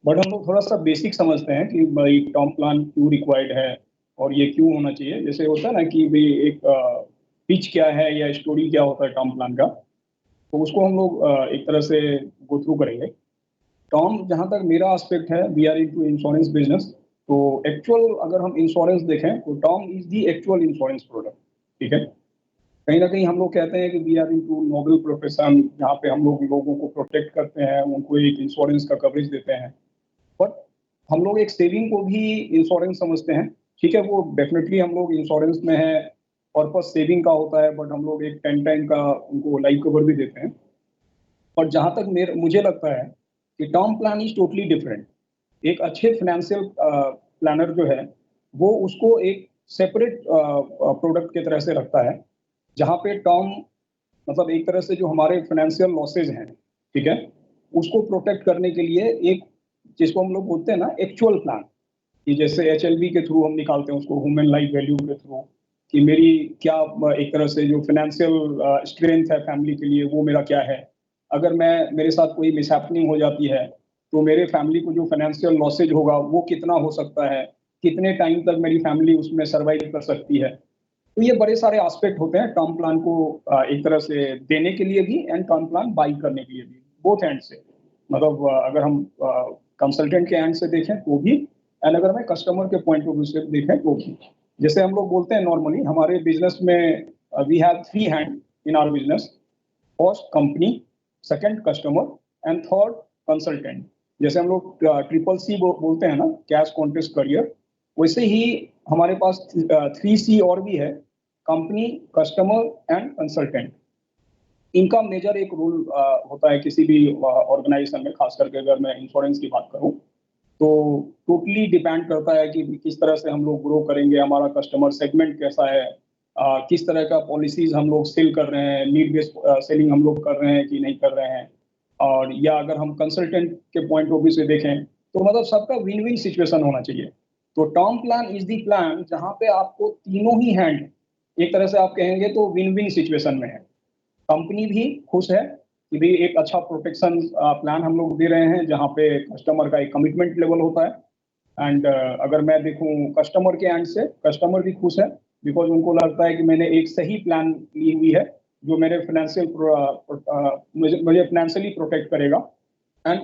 But हम लोग थोड़ा सा बेसिक समझते हैं कि भाई टर्म प्लान क्यों रिक्वायर्ड है और ये क्यों होना चाहिए। जैसे होता है ना कि भाई एक पिच क्या है या स्टोरी क्या होता है टर्म प्लान का, तो उसको हम लोग एक तरह से गो थ्रू करेंगे। टर्म, जहां तक मेरा एस्पेक्ट है, we are into insurance business. तो एक्चुअल अगर हम इंश्योरेंस देखें तो term is the actual insurance product. ठीक है। कहीं ना कहीं हम लोग कहते हैं कि we are into noble profession, जहाँ पे हम लोग लोगों को प्रोटेक्ट करते हैं, उनको एक इंश्योरेंस का कवरेज देते हैं। बट हम लोग एक सेविंग को भी इंश्योरेंस समझते हैं। ठीक है, वो डेफिनेटली हम लोग इंश्योरेंस में है, पर्पस सेविंग का होता है, बट हम लोग एक 10 टाइम का उनको लाइफ कवर भी देते हैं। और जहां तक मेरे मुझे लगता है कि term plan is totally different. एक अच्छे फाइनेंशियल प्लानर जो है वो उसको एक सेपरेट प्रोडक्ट की तरह से रखता है, जहाँ पे टर्म मतलब एक तरह से जो हमारे फाइनेंशियल लॉसेज हैं, ठीक है, उसको प्रोटेक्ट करने के लिए एक, जिसको हम लोग बोलते हैं ना एक्चुअल प्लान, कि जैसे एचएलबी के थ्रू हम निकालते हैं उसको, ह्यूमन लाइफ वैल्यू के थ्रू, कि मेरी क्या एक तरह से जो फाइनेंशियल स्ट्रेंथ है फैमिली के लिए वो मेरा क्या है। अगर मैं मेरे साथ कोई मिसहैपनिंग हो जाती है तो मेरे फैमिली को जो फाइनेंशियल लॉसेज होगा वो कितना हो सकता है, कितने टाइम तक मेरी फैमिली उसमें सर्वाइव कर सकती है। तो ये बड़े सारे एस्पेक्ट होते हैं टर्म प्लान को एक तरह से देने के लिए भी एंड टर्म प्लान बाई करने के लिए भी, बोथ एंड से। मतलब अगर हम कंसल्टेंट के एंड से देखें तो भी, एंड अगर मैं कस्टमर के पॉइंट ऑफ व्यू से देखें तो भी। जैसे हम लोग बोलते हैं नॉर्मली हमारे बिजनेस में, we have 3 hand in our business. First company, second customer and third consultant. जैसे हम लोग ट्रिपल सी बोलते हैं ना, कैश कॉन्टेस्ट करियर, वैसे ही हमारे पास 3 सी और भी है, कंपनी, कस्टमर एंड कंसल्टेंट। इनका मेजर एक रोल होता है किसी भी ऑर्गेनाइजेशन में, खास करके अगर मैं इंश्योरेंस की बात करूं तो टोटली डिपेंड करता है कि किस तरह से हम लोग ग्रो करेंगे, हमारा कस्टमर सेगमेंट कैसा है, किस तरह का पॉलिसीज हम लोग सेल कर रहे हैं, नीड बेस्ड सेलिंग हम लोग कर रहे हैं कि नहीं कर रहे हैं। और या अगर हम कंसल्टेंट के पॉइंट ऑफ व्यू से देखें तो मतलब सबका विन विन सिचुएशन होना चाहिए। तो term plan is the plan जहां पे आपको तीनों ही हैंड एक तरह से आप कहेंगे तो विन विन सिचुएशन में है। कंपनी भी खुश है कि भाई एक अच्छा प्रोटेक्शन प्लान हम लोग दे रहे हैं, जहाँ पे कस्टमर का एक कमिटमेंट लेवल होता है। एंड अगर मैं देखूं कस्टमर के एंड से, कस्टमर भी खुश है, बिकॉज उनको लगता है कि मैंने एक सही प्लान ली हुई है जो मेरे मुझे फाइनेंशियली प्रोटेक्ट करेगा। एंड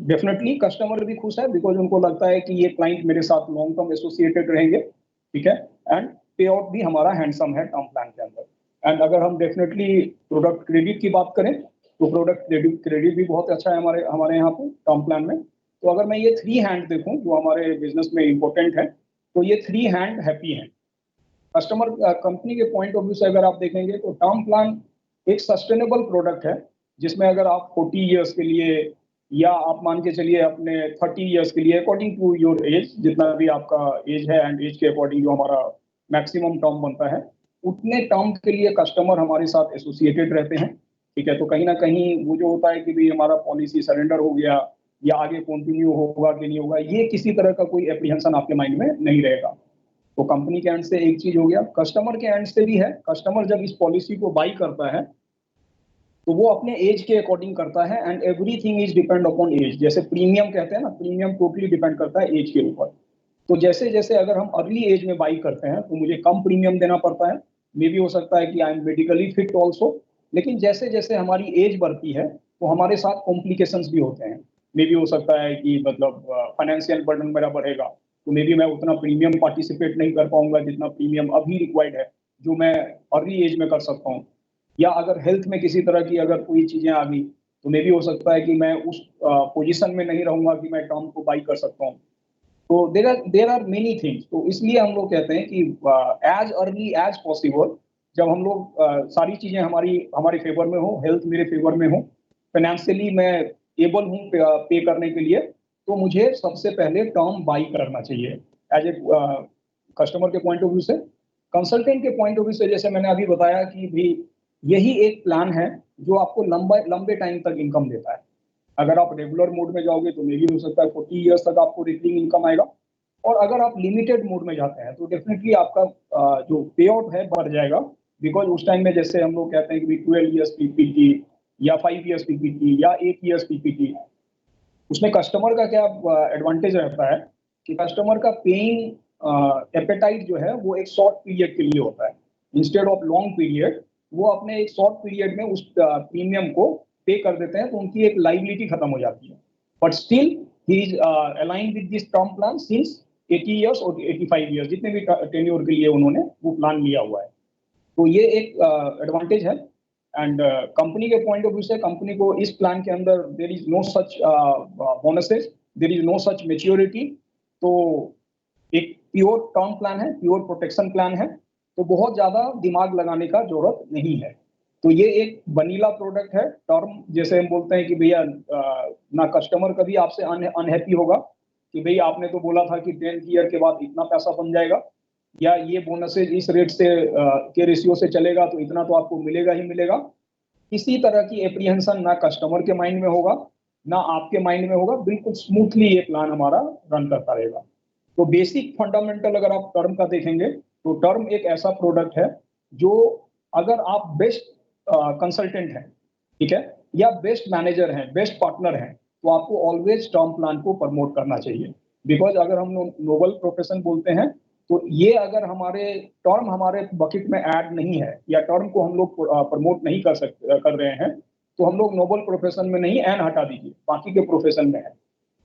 डेफिनेटली कस्टमर भी खुश है बिकॉज उनको लगता है कि ये क्लाइंट मेरे साथ लॉन्ग टर्म एसोसिएटेड रहेंगे। ठीक है। एंड पे आउट भी हमारा हैंडसम है टर्म प्लान के अंदर। एंड अगर हम डेफिनेटली प्रोडक्ट क्रेडिट की बात करें तो प्रोडक्ट क्रेडिट क्रेडिट भी बहुत अच्छा है हमारे हमारे यहाँ पे टर्म प्लान में। तो अगर मैं ये 3 हैंड देखूं जो हमारे बिजनेस में इंपॉर्टेंट है, तो ये 3 हैंड हैप्पी हैं। कस्टमर कंपनी के पॉइंट ऑफ व्यू से अगर आप देखेंगे तो टर्म प्लान एक सस्टेनेबल प्रोडक्ट है, जिसमें अगर आप 40 ईयर्स के लिए, या आप मान के चलिए अपने 30 ईयर्स के लिए, अकॉर्डिंग टू योर एज, जितना भी आपका एज है एंड एज के अकॉर्डिंग जो हमारा मैक्सिमम टर्म बनता है, उतने टर्म के लिए कस्टमर हमारे साथ एसोसिएटेड रहते हैं। ठीक है। तो कहीं ना कहीं वो जो होता है कि भाई हमारा पॉलिसी सरेंडर हो गया या आगे कंटिन्यू होगा कि नहीं होगा, ये किसी तरह का कोई एप्रीहेंशन आपके माइंड में नहीं रहेगा। तो कंपनी के एंड से एक चीज हो गया, कस्टमर के एंड से भी है। कस्टमर जब इस पॉलिसी को बाई करता है तो वो अपने एज के अकॉर्डिंग करता है, and everything is depend upon age. जैसे प्रीमियम कहते हैं ना, प्रीमियम टोटली डिपेंड करता है एज के ऊपर। तो जैसे जैसे अगर हम अर्ली एज में बाई करते हैं तो मुझे कम प्रीमियम देना पड़ता है। मे भी हो सकता है कि I am medically fit also. लेकिन जैसे जैसे हमारी एज बढ़ती है तो हमारे साथ कॉम्प्लिकेशंस भी होते हैं। मे भी हो सकता है कि मतलब फाइनेंशियल बर्डन मेरा बढ़ेगा, तो मे बी मैं उतना प्रीमियम पार्टिसिपेट नहीं कर पाऊंगा जितना प्रीमियम अभी रिक्वायर्ड है, जो मैं अर्ली एज में कर सकता हूँ। या अगर हेल्थ में किसी तरह की अगर कोई चीजें आ गई तो मे भी हो सकता है कि मैं उस पोजीशन में नहीं रहूंगा कि मैं टर्म को बाई कर सकता हूँ। तो देर आर मेनी थिंग्स। तो इसलिए हम लोग कहते हैं कि एज अर्ली एज पॉसिबल, जब हम लोग सारी चीजें हमारी हमारे फेवर में हो, हेल्थ मेरे फेवर में हो, फाइनेंशियली मैं एबल हूँ पे करने के लिए, तो मुझे सबसे पहले टर्म बाई करना चाहिए एज ए कस्टमर के पॉइंट ऑफ व्यू से। कंसल्टेंट के पॉइंट ऑफ व्यू से जैसे मैंने अभी बताया कि भी यही एक प्लान है जो आपको लंबे लंबे टाइम तक इनकम देता है। अगर आप रेगुलर मोड में जाओगे तो मे भी हो सकता है 40 ईयर्स तक आपको रिकरिंग इनकम आएगा। और अगर आप लिमिटेड मोड में जाते हैं तो डेफिनेटली आपका जो पे आउट है बढ़ जाएगा। बिकॉज उस टाइम में जैसे हम लोग कहते हैं कि 12 ईयर्स पीपीटी या 5 ईयर्स पीपीटी या 8 ईयर्स पीपीटी, उसमें कस्टमर का क्या एडवांटेज रहता है कि कस्टमर का पेइंग एपेटाइट जो है वो एक शॉर्ट पीरियड के लिए होता है, इंस्टेड ऑफ लॉन्ग पीरियड। वो अपने एक शॉर्ट पीरियड में उस प्रीमियम को पे कर देते हैं, तो उनकी एक लाइबिलिटी खत्म हो जाती है। But still he is aligned with this term plan since 80 years और 85 ईयर्स, जितने भी टेन्योर के लिए उन्होंने वो प्लान लिया हुआ है। तो ये एक एडवांटेज है। एंड कंपनी के पॉइंट ऑफ व्यू से कंपनी को इस प्लान के अंदर there is no such bonuses, there is no such maturity. तो एक प्योर टर्म प्लान है, प्योर प्रोटेक्शन प्लान है, तो बहुत ज्यादा दिमाग लगाने का जरूरत नहीं है। तो ये एक वनीला प्रोडक्ट है टर्म, जैसे हम बोलते हैं कि भैया ना कस्टमर कभी आपसे अनहैप्पी होगा कि भैया आपने तो बोला था कि 10th ईयर के बाद इतना पैसा बन जाएगा, या ये बोनसेज इस रेट से के रेशियो से चलेगा तो इतना तो आपको मिलेगा ही मिलेगा। किसी तरह की एप्रीहेंशन ना कस्टमर के माइंड में होगा, ना आपके माइंड में होगा। बिल्कुल स्मूथली ये प्लान हमारा रन करता रहेगा। तो बेसिक फंडामेंटल अगर आप टर्म का देखेंगे तो टर्म एक ऐसा प्रोडक्ट है जो, अगर आप बेस्ट कंसल्टेंट हैं, ठीक है, या बेस्ट मैनेजर हैं, बेस्ट पार्टनर हैं, तो आपको ऑलवेज टर्म प्लान को प्रमोट करना चाहिए। बिकॉज अगर हम नोबल प्रोफेशन बोलते हैं, तो ये अगर हमारे टर्म हमारे बकेट में ऐड नहीं है, या टर्म को हम लोग प्रमोट नहीं कर रहे हैं, तो हम लोग नोबल प्रोफेशन में नहीं, एन हटा दीजिए, बाकी के प्रोफेशन में है।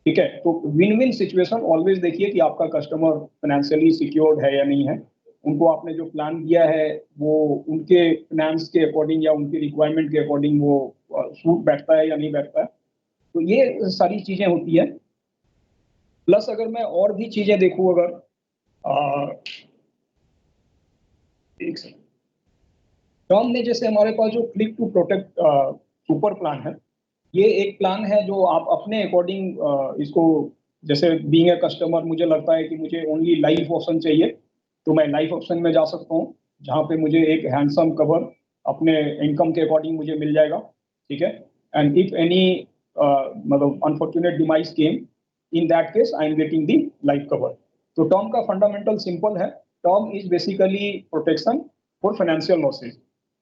ठीक है, तो विन विन सिचुएशन ऑलवेज देखिए कि आपका कस्टमर फाइनेंशियली सिक्योर्ड है या नहीं है, उनको आपने जो प्लान दिया है वो उनके फाइनेंस के अकॉर्डिंग या उनकी रिक्वायरमेंट के अकॉर्डिंग वो सूट बैठता है या नहीं बैठता है। तो ये सारी चीजें होती है। प्लस अगर मैं और भी चीजें देखूं, अगर एक सेकंड, टर्म में जैसे हमारे पास जो click to protect super plan है, ये एक प्लान है जो आप अपने अकॉर्डिंग इसको, जैसे बीइंग ए कस्टमर मुझे लगता है कि मुझे ओनली लाइफ ऑप्शन चाहिए, तो मैं लाइफ ऑप्शन में जा सकता हूँ, जहाँ पे मुझे एक हैंडसम कवर अपने इनकम के अकॉर्डिंग मुझे मिल जाएगा। ठीक है, एंड इफ एनी मतलब unfortunate demise came, in that case I am getting the life cover. तो टर्म का फंडामेंटल सिंपल है। Term is basically protection for financial losses.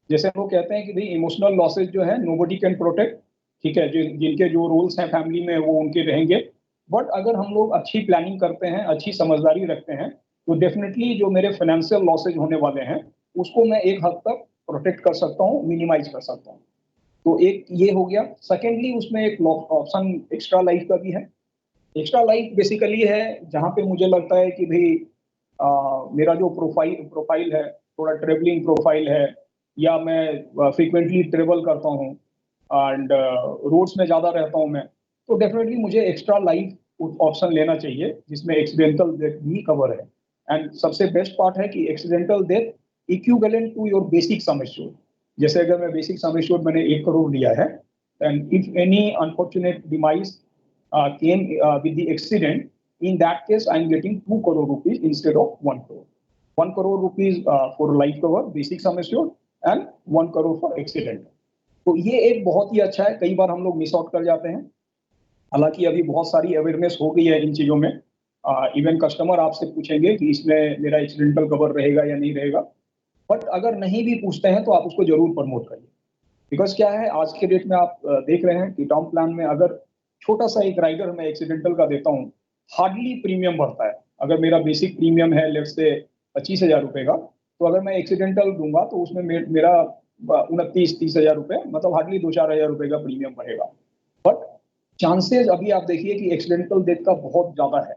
जैसे हम लोग कहते हैं कि भाई इमोशनल लॉसेज जो है नोबडी कैन प्रोटेक्ट, ठीक है, जिनके जो रोल्स हैं फैमिली में वो उनके रहेंगे। बट अगर हम लोग अच्छी प्लानिंग करते हैं, अच्छी समझदारी रखते हैं, तो डेफिनेटली जो मेरे फाइनेंशियल लॉसेज होने वाले हैं उसको मैं एक हद तक प्रोटेक्ट कर सकता हूँ, मिनिमाइज कर सकता हूँ। तो एक ये हो गया। सेकेंडली उसमें एक ऑप्शन एक्स्ट्रा लाइफ का भी है। एक्स्ट्रा लाइफ बेसिकली है जहाँ पे मुझे लगता है कि भाई मेरा जो प्रोफाइल है, थोड़ा ट्रेवलिंग प्रोफाइल है, या मैं फ्रीक्वेंटली ट्रेवल करता हूँ एंड रोड्स में ज़्यादा रहता हूँ मैं, तो डेफिनेटली मुझे एक्स्ट्रा लाइफ ऑप्शन लेना चाहिए जिसमें एक्सीडेंटल डेथ भी कवर है। एंड सबसे बेस्ट पार्ट है कि accidental death equivalent to your basic sum assured. जैसे अगर मैं बेसिक सम एश्योर्ड मैंने 1 करोड़ लिया है, and if any unfortunate demise came with the accident, in that case I am getting 2 crore rupees instead of 1 crore. 1 crore rupees for life cover, basic sum assured, and 1 crore for accident. तो ये एक बहुत ही अच्छा है, कई बार हम लोग miss out कर जाते हैं। हालांकि अभी बहुत सारी अवेयरनेस हो गई है इन चीज़ों में। इवन कस्टमर आपसे पूछेंगे कि इसमें मेरा एक्सीडेंटल कवर रहेगा या नहीं रहेगा। बट अगर नहीं भी पूछते हैं तो आप उसको जरूर प्रमोट करिए। बिकॉज क्या है, आज के डेट में आप देख रहे हैं कि टर्म प्लान में अगर छोटा सा एक राइडर मैं एक्सीडेंटल का देता हूँ, हार्डली प्रीमियम बढ़ता है। अगर मेरा बेसिक प्रीमियम है लेट्स से 25,000 रुपए का, तो अगर मैं एक्सीडेंटल दूंगा तो उसमें मेरा 29-30 हजार रुपए, मतलब हार्डली 2-4 हजार रुपए का प्रीमियम बढ़ेगा। बट चांसेस अभी आप देखिए कि एक्सीडेंटल डेथ का बहुत ज्यादा है।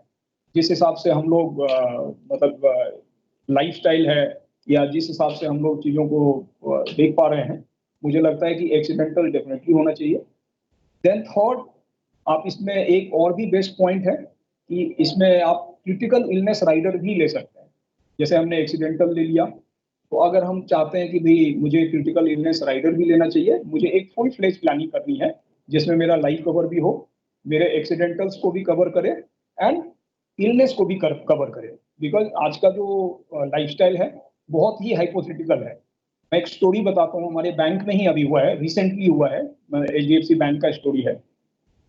जिस हिसाब से हम लोग मतलब लाइफस्टाइल है, या जिस हिसाब से हम लोग चीजों को देख पा रहे हैं, मुझे लगता है कि एक्सीडेंटल डेफिनेटली होना चाहिए। देन थर्ड, आप इसमें एक और भी बेस्ट पॉइंट है कि इसमें आप क्रिटिकल इलनेस राइडर भी ले सकते हैं। जैसे हमने एक्सीडेंटल ले लिया, तो अगर हम चाहते हैं कि भाई मुझे क्रिटिकल इलनेस राइडर भी लेना चाहिए, मुझे एक फुल फ्लेज प्लानिंग करनी है जिसमें मेरा लाइफ कवर भी हो, मेरे एक्सीडेंटल्स को भी कवर करे, एंड इलनेस को भी कवर करे। बिकॉज आज का जो लाइफस्टाइल है बहुत ही हाइपोथेटिकल है। मैं एक स्टोरी बताता हूँ, हमारे बैंक में ही अभी हुआ है, रिसेंटली हुआ है, HDFC बैंक का स्टोरी है।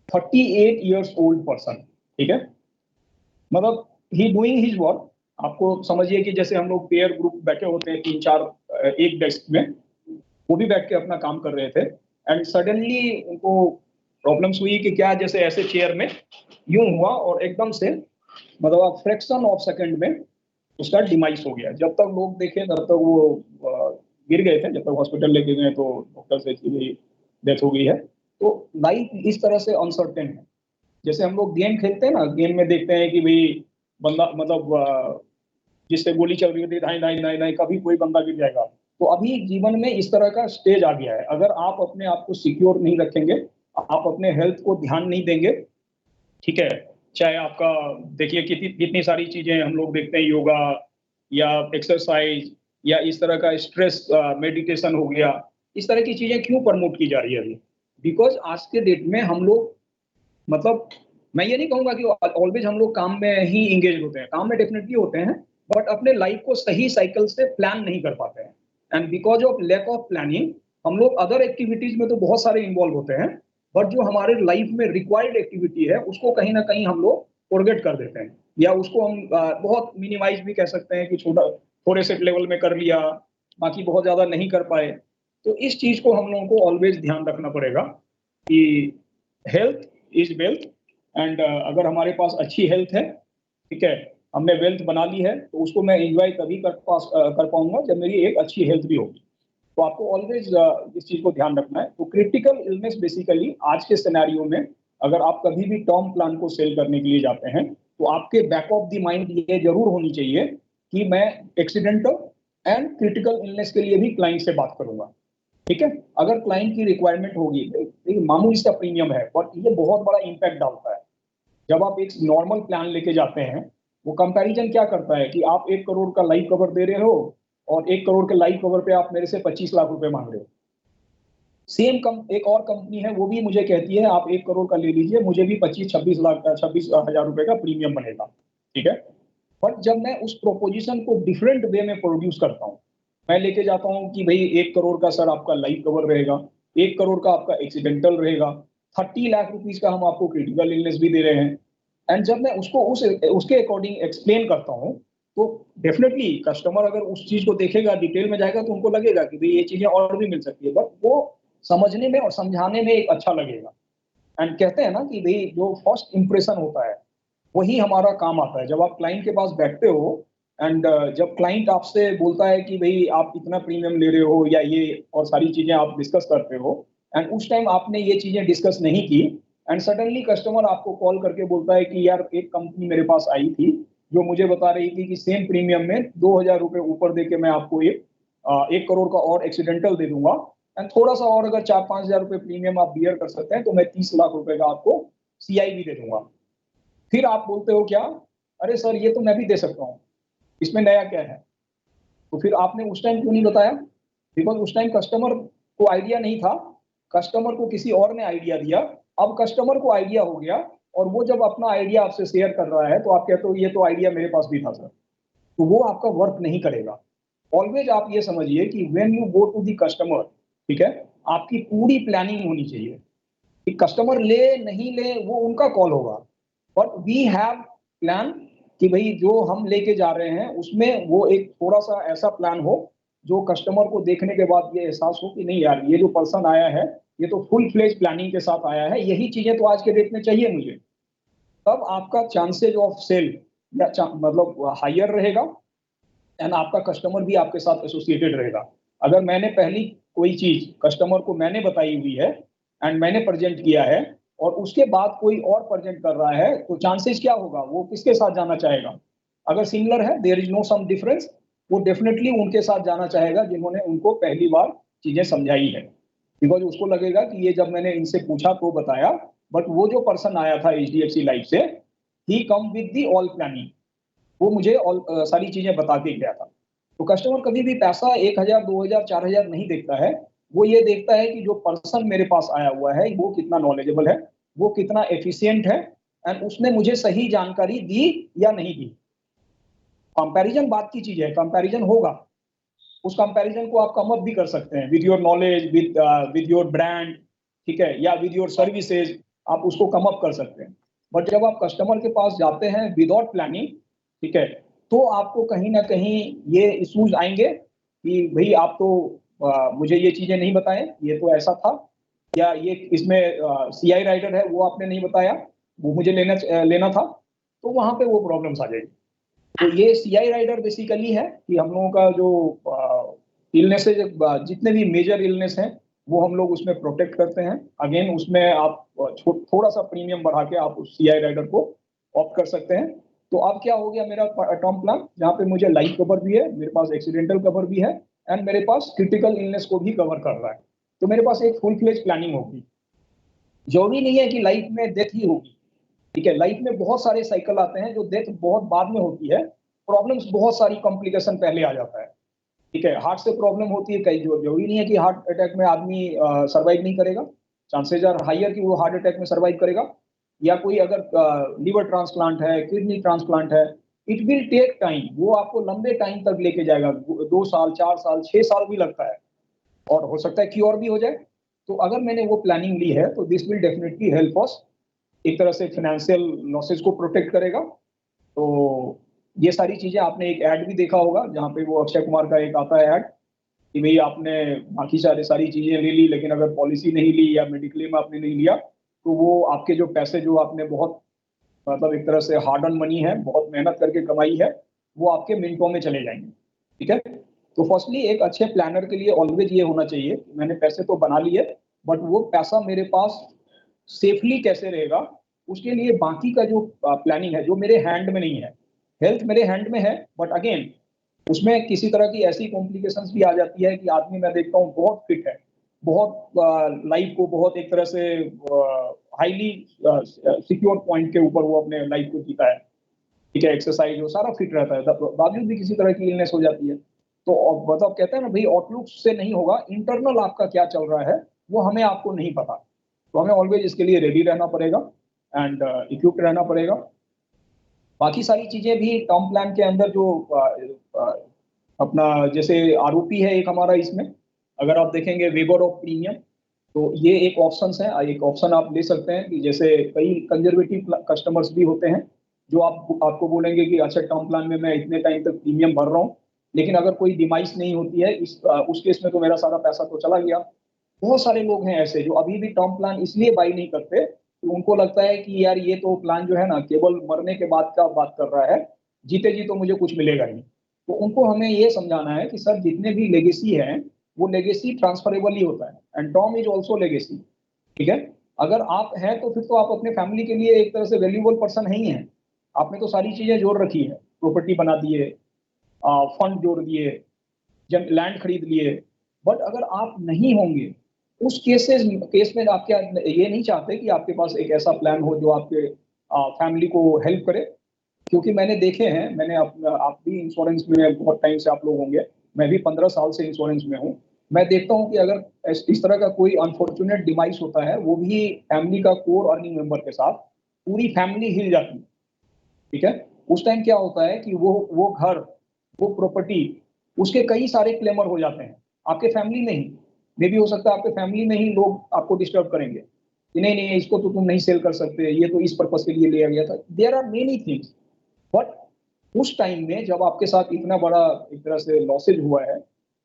38 ईयर्स ओल्ड पर्सन, ठीक है, मतलब ही डूइंग हिज वर्क। आपको समझिए कि जैसे हम लोग पेयर ग्रुप बैठे होते हैं 3-4 एक डेस्क में, वो भी बैठ के अपना काम कर रहे थे, एंड सडनली उनको प्रॉब्लम्स हुई कि क्या जैसे ऐसे चेयर में यूं हुआ और एकदम से मतलब फ्रैक्शन ऑफ सेकंड में उसका डिमाइस हो गया। जब तक लोग देखे तब तक वो गिर गए थे, जब तक हॉस्पिटल लेके गए तो डॉक्टर से इसकी डेथ हो गई है। तो लाइफ इस तरह से अनसर्टेन है। जैसे हम लोग गेम खेलते हैं ना, गेम में देखते हैं कि भाई बंदा मतलब जिससे गोली चल रही होती है, धाई धाई धाई धाई, कभी कोई बंदा गिर जाएगा। तो अभी जीवन में इस तरह का स्टेज आ गया है। अगर आप अपने आप को सिक्योर नहीं रखेंगे, आप अपने हेल्थ को ध्यान नहीं देंगे, ठीक है, चाहे आपका देखिए कितनी कितनी सारी चीजें हम लोग देखते हैं, योगा या एक्सरसाइज या इस तरह का स्ट्रेस मेडिटेशन हो गया, इस तरह की चीजें क्यों प्रमोट की जा रही है अभी? बिकॉज आज के डेट में हम लोग मतलब, मैं ये नहीं कहूंगा कि ऑलवेज हम लोग काम में ही इंगेज होते हैं, काम में डेफिनेटली होते हैं, बट अपने लाइफ को सही साइकिल से प्लान नहीं कर पाते हैं। And because of lack of planning हम लोग अदर एक्टिविटीज में तो बहुत सारे इन्वॉल्व होते हैं, बट जो हमारे लाइफ में रिक्वायर्ड एक्टिविटी है उसको कहीं ना कहीं हम लोग फॉरगेट कर देते हैं, या उसको हम बहुत मिनिमाइज भी कह सकते हैं कि छोटा थोड़े से लेवल में कर लिया, बाकी बहुत ज्यादा नहीं कर पाए। तो इस चीज को हम लोगों को ऑलवेज ध्यान रखना पड़ेगा कि हेल्थ इज वेल्थ। एंड अगर हमारे पास अच्छी हेल्थ है, ठीक है, हमने वेल्थ बना ली है, तो उसको मैं एंजॉय तभी कर पाऊंगा जब मेरी एक अच्छी हेल्थ भी होगी। तो आपको ऑलवेज इस चीज को ध्यान रखना है। तो क्रिटिकल इलनेस बेसिकली आज के सिनेरियो में, अगर आप कभी भी टर्म प्लान को सेल करने के लिए जाते हैं, तो आपके बैक ऑफ द माइंड ये जरूर होनी चाहिए कि मैं एक्सीडेंटल एंड क्रिटिकल इलनेस के लिए भी क्लाइंट से बात करूंगा। ठीक है, अगर क्लाइंट की रिक्वायरमेंट होगी, एक मामूली सा प्रीमियम है बट ये बहुत बड़ा इंपैक्ट डालता है। जब आप एक नॉर्मल प्लान लेके जाते हैं, वो कंपैरिजन क्या करता है कि आप 1 करोड़ का लाइफ कवर दे रहे हो और 1 करोड़ के लाइफ कवर पे आप मेरे से 25 लाख रुपए मांग रहे हो। सेम कम एक और कंपनी है, वो भी मुझे कहती है आप 1 करोड़ का ले लीजिए, मुझे भी 25-26 हजार रुपए का प्रीमियम बनेगा। ठीक है, बट जब मैं उस प्रोपोजिशन को डिफरेंट वे में प्रोड्यूस करता हूँ, मैं लेके जाता हूँ कि भाई 1 करोड़ का सर आपका लाइफ कवर रहेगा, 1 करोड़ का आपका एक्सीडेंटल रहेगा, 30 लाख रुपीज का हम आपको क्रिटिकल इलनेस भी दे रहे हैं। एंड जब मैं उसको उसके अकॉर्डिंग एक्सप्लेन करता हूँ, तो डेफिनेटली कस्टमर अगर उस चीज को देखेगा, डिटेल में जाएगा, तो उनको लगेगा कि भाई ये चीजें और भी मिल सकती है, बट वो समझने में और समझाने में एक अच्छा लगेगा। एंड कहते हैं ना कि भाई जो फर्स्ट इंप्रेशन होता है वही हमारा काम आता है। जब आप क्लाइंट के पास बैठते हो एंड जब क्लाइंट आपसे बोलता है कि भाई आप इतना प्रीमियम ले रहे हो या ये और सारी चीजें आप डिस्कस करते हो, एंड उस टाइम आपने ये चीजें डिस्कस नहीं की, एंड सडनली कस्टमर आपको कॉल करके बोलता है कि यार एक कंपनी मेरे पास आई थी जो मुझे बता रही थी कि सेम प्रीमियम में 2,000 रुपये ऊपर दे के मैं आपको 1 करोड़ का और एक्सीडेंटल दे दूंगा, एंड थोड़ा सा और अगर 4-5 हजार रुपये प्रीमियम आप बियर कर सकते हैं तो मैं 30 लाख रुपए का आपको सीआई भी दे दूंगा। फिर आप बोलते हो क्या, अरे सर ये तो मैं भी दे सकता हूँ, इसमें नया क्या है? तो फिर आपने उस टाइम क्यों नहीं बताया? बिकॉज उस टाइम कस्टमर को आइडिया नहीं था, कस्टमर को किसी और ने आइडिया दिया। अब कस्टमर को आइडिया हो गया और वो जब अपना आइडिया आपसे शेयर कर रहा है तो आप कहते हो ये तो आइडिया मेरे पास भी था सर। तो वो आपका वर्क नहीं करेगा। ऑलवेज आप ये समझिए कि when you go to the customer, ठीक है, आपकी पूरी प्लानिंग होनी चाहिए कि कस्टमर ले नहीं ले वो उनका कॉल होगा, बट वी हैव प्लान कि भाई जो हम लेके जा रहे हैं उसमें वो एक थोड़ा सा ऐसा प्लान हो जो कस्टमर को देखने के बाद ये एहसास हो कि नहीं यार ये जो पर्सन आया है ये तो फुल फ्लेज प्लानिंग के साथ आया है, यही चीजें तो आज के डेट में चाहिए मुझे। तब आपका चांसेज ऑफ सेल या मतलब हायर रहेगा, एंड आपका कस्टमर भी आपके साथ एसोसिएटेड रहेगा। अगर मैंने पहली कोई चीज कस्टमर को मैंने बताई हुई है एंड मैंने प्रेजेंट किया है और उसके बाद कोई और प्रेजेंट कर रहा है, तो चांसेस क्या होगा, वो किसके साथ जाना चाहेगा? अगर सिमिलर है, there is no some difference, वो डेफिनेटली उनके साथ जाना चाहेगा जिन्होंने उनको पहली बार चीजें समझाई है। बिकॉज उसको लगेगा कि ये जब मैंने इनसे पूछा तो बताया, बट वो जो पर्सन आया था एचडीएफसी लाइफ से, he come with the all planning, वो मुझे सारी चीजें बता के गया था। तो कस्टमर कभी भी पैसा 1,000 2,000 4,000 नहीं देखता है, वो ये देखता है कि जो पर्सन मेरे पास आया हुआ है वो कितना नॉलेजेबल है, वो कितना एफिशिएंट है, एंड उसने मुझे सही जानकारी दी या नहीं दी। कंपैरिजन बात की चीज है, कंपैरिजन होगा, उस कंपैरिजन को आप कम अप भी कर सकते हैं with your knowledge, with your brand, ठीक है, या विद योर सर्विसेज, आप उसको कम अप कर सकते हैं। बट जब आप कस्टमर के पास जाते हैं विदाउट प्लानिंग, ठीक है, तो आपको कहीं ना कहीं ये इश्यूज आएंगे कि भाई आप तो मुझे ये चीजें नहीं बताएं, ये तो ऐसा था, या ये इसमें सीआई राइडर है वो आपने नहीं बताया, वो मुझे लेना था, तो वहां पे वो प्रॉब्लम्स आ जाएगी। तो ये सीआई राइडर बेसिकली है कि हम लोगों का जो इलनेस है, जितने भी मेजर इलनेस हैं वो हम लोग उसमें प्रोटेक्ट करते हैं। अगेन उसमें आप थोड़ा सा प्रीमियम बढ़ा के आप उस सीआई राइडर को ऑप्ट कर सकते हैं। तो अब क्या हो गया मेरा टर्म प्लान, जहाँ पे मुझे लाइफ कवर भी है, मेरे पास एक्सीडेंटल कवर भी है, एंड मेरे पास क्रिटिकल इलनेस को भी कवर कर रहा है। तो मेरे पास एक फुल फ्लेज प्लानिंग होगी। जरूरी नहीं है कि लाइफ में डेथ ही होगी, ठीक है, लाइफ में बहुत सारे साइकिल आते हैं जो डेथ बहुत बाद में होती है, प्रॉब्लम्स बहुत सारी कॉम्प्लिकेशन पहले आ जाता है, ठीक है, हार्ट से प्रॉब्लम होती है कई, जो जरूरी नहीं है कि हार्ट अटैक में आदमी सर्वाइव नहीं करेगा, चांसेज आर हाइयर कि वो हार्ट अटैक में सर्वाइव करेगा। या कोई अगर लिवर ट्रांसप्लांट है, किडनी ट्रांसप्लांट है, इट विल टेक टाइम, वो आपको लंबे टाइम तक लेके जाएगा, 2 साल, 4 साल, 6 साल भी लगता है, और हो सकता है क्योर भी हो जाए। तो अगर मैंने वो प्लानिंग ली है तो this will definitely help us, एक तरह से फाइनेंशियल लॉसेज को प्रोटेक्ट करेगा। तो ये सारी चीजें आपने एक ऐड भी देखा होगा जहाँ पे वो अक्षय कुमार का एक आता है ऐड कि भाई आपने बाकी सारी चीजें ले ली, लेकिन अगर पॉलिसी नहीं ली या मेडिक्लेम आपने नहीं लिया तो वो आपके जो पैसे जो आपने बहुत, मतलब एक तरह से हार्ड अर्न मनी है, बहुत मेहनत करके कमाई है, वो आपके मिनटों में चले जाएंगे, ठीक है। तो फर्स्टली एक अच्छे प्लानर के लिए ऑलवेज ये होना चाहिए कि मैंने पैसे तो बना लिए, बट वो पैसा मेरे पास सेफली कैसे रहेगा, उसके लिए बाकी का जो प्लानिंग है जो मेरे हैंड में नहीं है। हेल्थ मेरे हैंड में है, बट अगेन उसमें किसी तरह की ऐसी कॉम्प्लिकेशंस भी आ जाती है कि आदमी, मैं देखता हूँ बहुत फिट है, बहुत लाइफ को बहुत एक तरह से हाईली सिक्योर पॉइंट के ऊपर वो अपने लाइफ को जीता है, ठीक है, एक्सरसाइज वो सारा फिट रहता है, बावजूद भी किसी तरह की इलनेस हो जाती है। तो मतलब कहते हैं ना भाई, आउटलुक से नहीं होगा, इंटरनल आपका क्या चल रहा है वो हमें आपको नहीं पता। तो हमें ऑलवेज इसके लिए रेडी रहना पड़ेगा एंड इक्विप्ड रहना पड़ेगा। बाकी सारी चीजें भी टर्म प्लान के अंदर जो अपना, जैसे आरओपी है एक हमारा इसमें, अगर आप देखेंगे वेवर ऑफ प्रीमियम, तो ये एक ऑप्शन है, एक ऑप्शन आप ले सकते हैं कि जैसे कई कंजर्वेटिव कस्टमर्स भी होते हैं जो आपको बोलेंगे कि अच्छा टर्म प्लान में मैं इतने टाइम तक प्रीमियम भर रहा हूँ, लेकिन अगर कोई डिमाइस नहीं होती है उस केस में तो मेरा सारा पैसा तो चला गया। बहुत सारे लोग हैं ऐसे जो अभी भी टर्म प्लान इसलिए बाई नहीं करते कि उनको लगता है कि यार ये तो प्लान जो है ना केवल मरने के बाद का बात कर रहा है, जीते जी तो मुझे कुछ मिलेगा नहीं। तो उनको हमें ये समझाना है कि सर जितने भी लेगेसी हैं वो लेगेसी ट्रांसफरेबल ही होता है, and Tom is also legacy, ठीक है। अगर आप हैं तो फिर तो आप अपने फैमिली के लिए एक तरह से वैल्यूबल पर्सन है ही हैं। आपने तो सारी चीजें जोड़ रखी है, प्रॉपर्टी बना दिए, फंड जोड़ दिए, जब लैंड खरीद लिए, बट अगर आप नहीं होंगे उस केस में आप क्या ये नहीं चाहते कि आपके पास एक ऐसा प्लान हो जो आपके फैमिली को हेल्प करे। क्योंकि मैंने देखे हैं, मैंने आप भी इंश्योरेंस में बहुत टाइम से आप लोग होंगे, मैं भी 15 साल से इंश्योरेंस में हूँ। मैं देखता हूँ कि अगर इस तरह का कोई अनफॉर्चुनेट डिवाइस होता है, वो भी फैमिली का कोर अर्निंग मेंबर के साथ, पूरी फैमिली हिल जाती है, ठीक है। उस टाइम क्या होता है कि वो घर, वो प्रॉपर्टी, उसके कई सारे क्लेमर हो जाते हैं आपके फैमिली में ही। मे भी हो सकता है आपके फैमिली में ही लोग आपको डिस्टर्ब करेंगे कि नहीं नहीं इसको तो तुम नहीं सेल कर सकते, ये तो इस पर्पज के लिए लिया गया था, there are many things. But उस टाइम में जब आपके साथ इतना बड़ा एक तरह से लॉसेज हुआ है,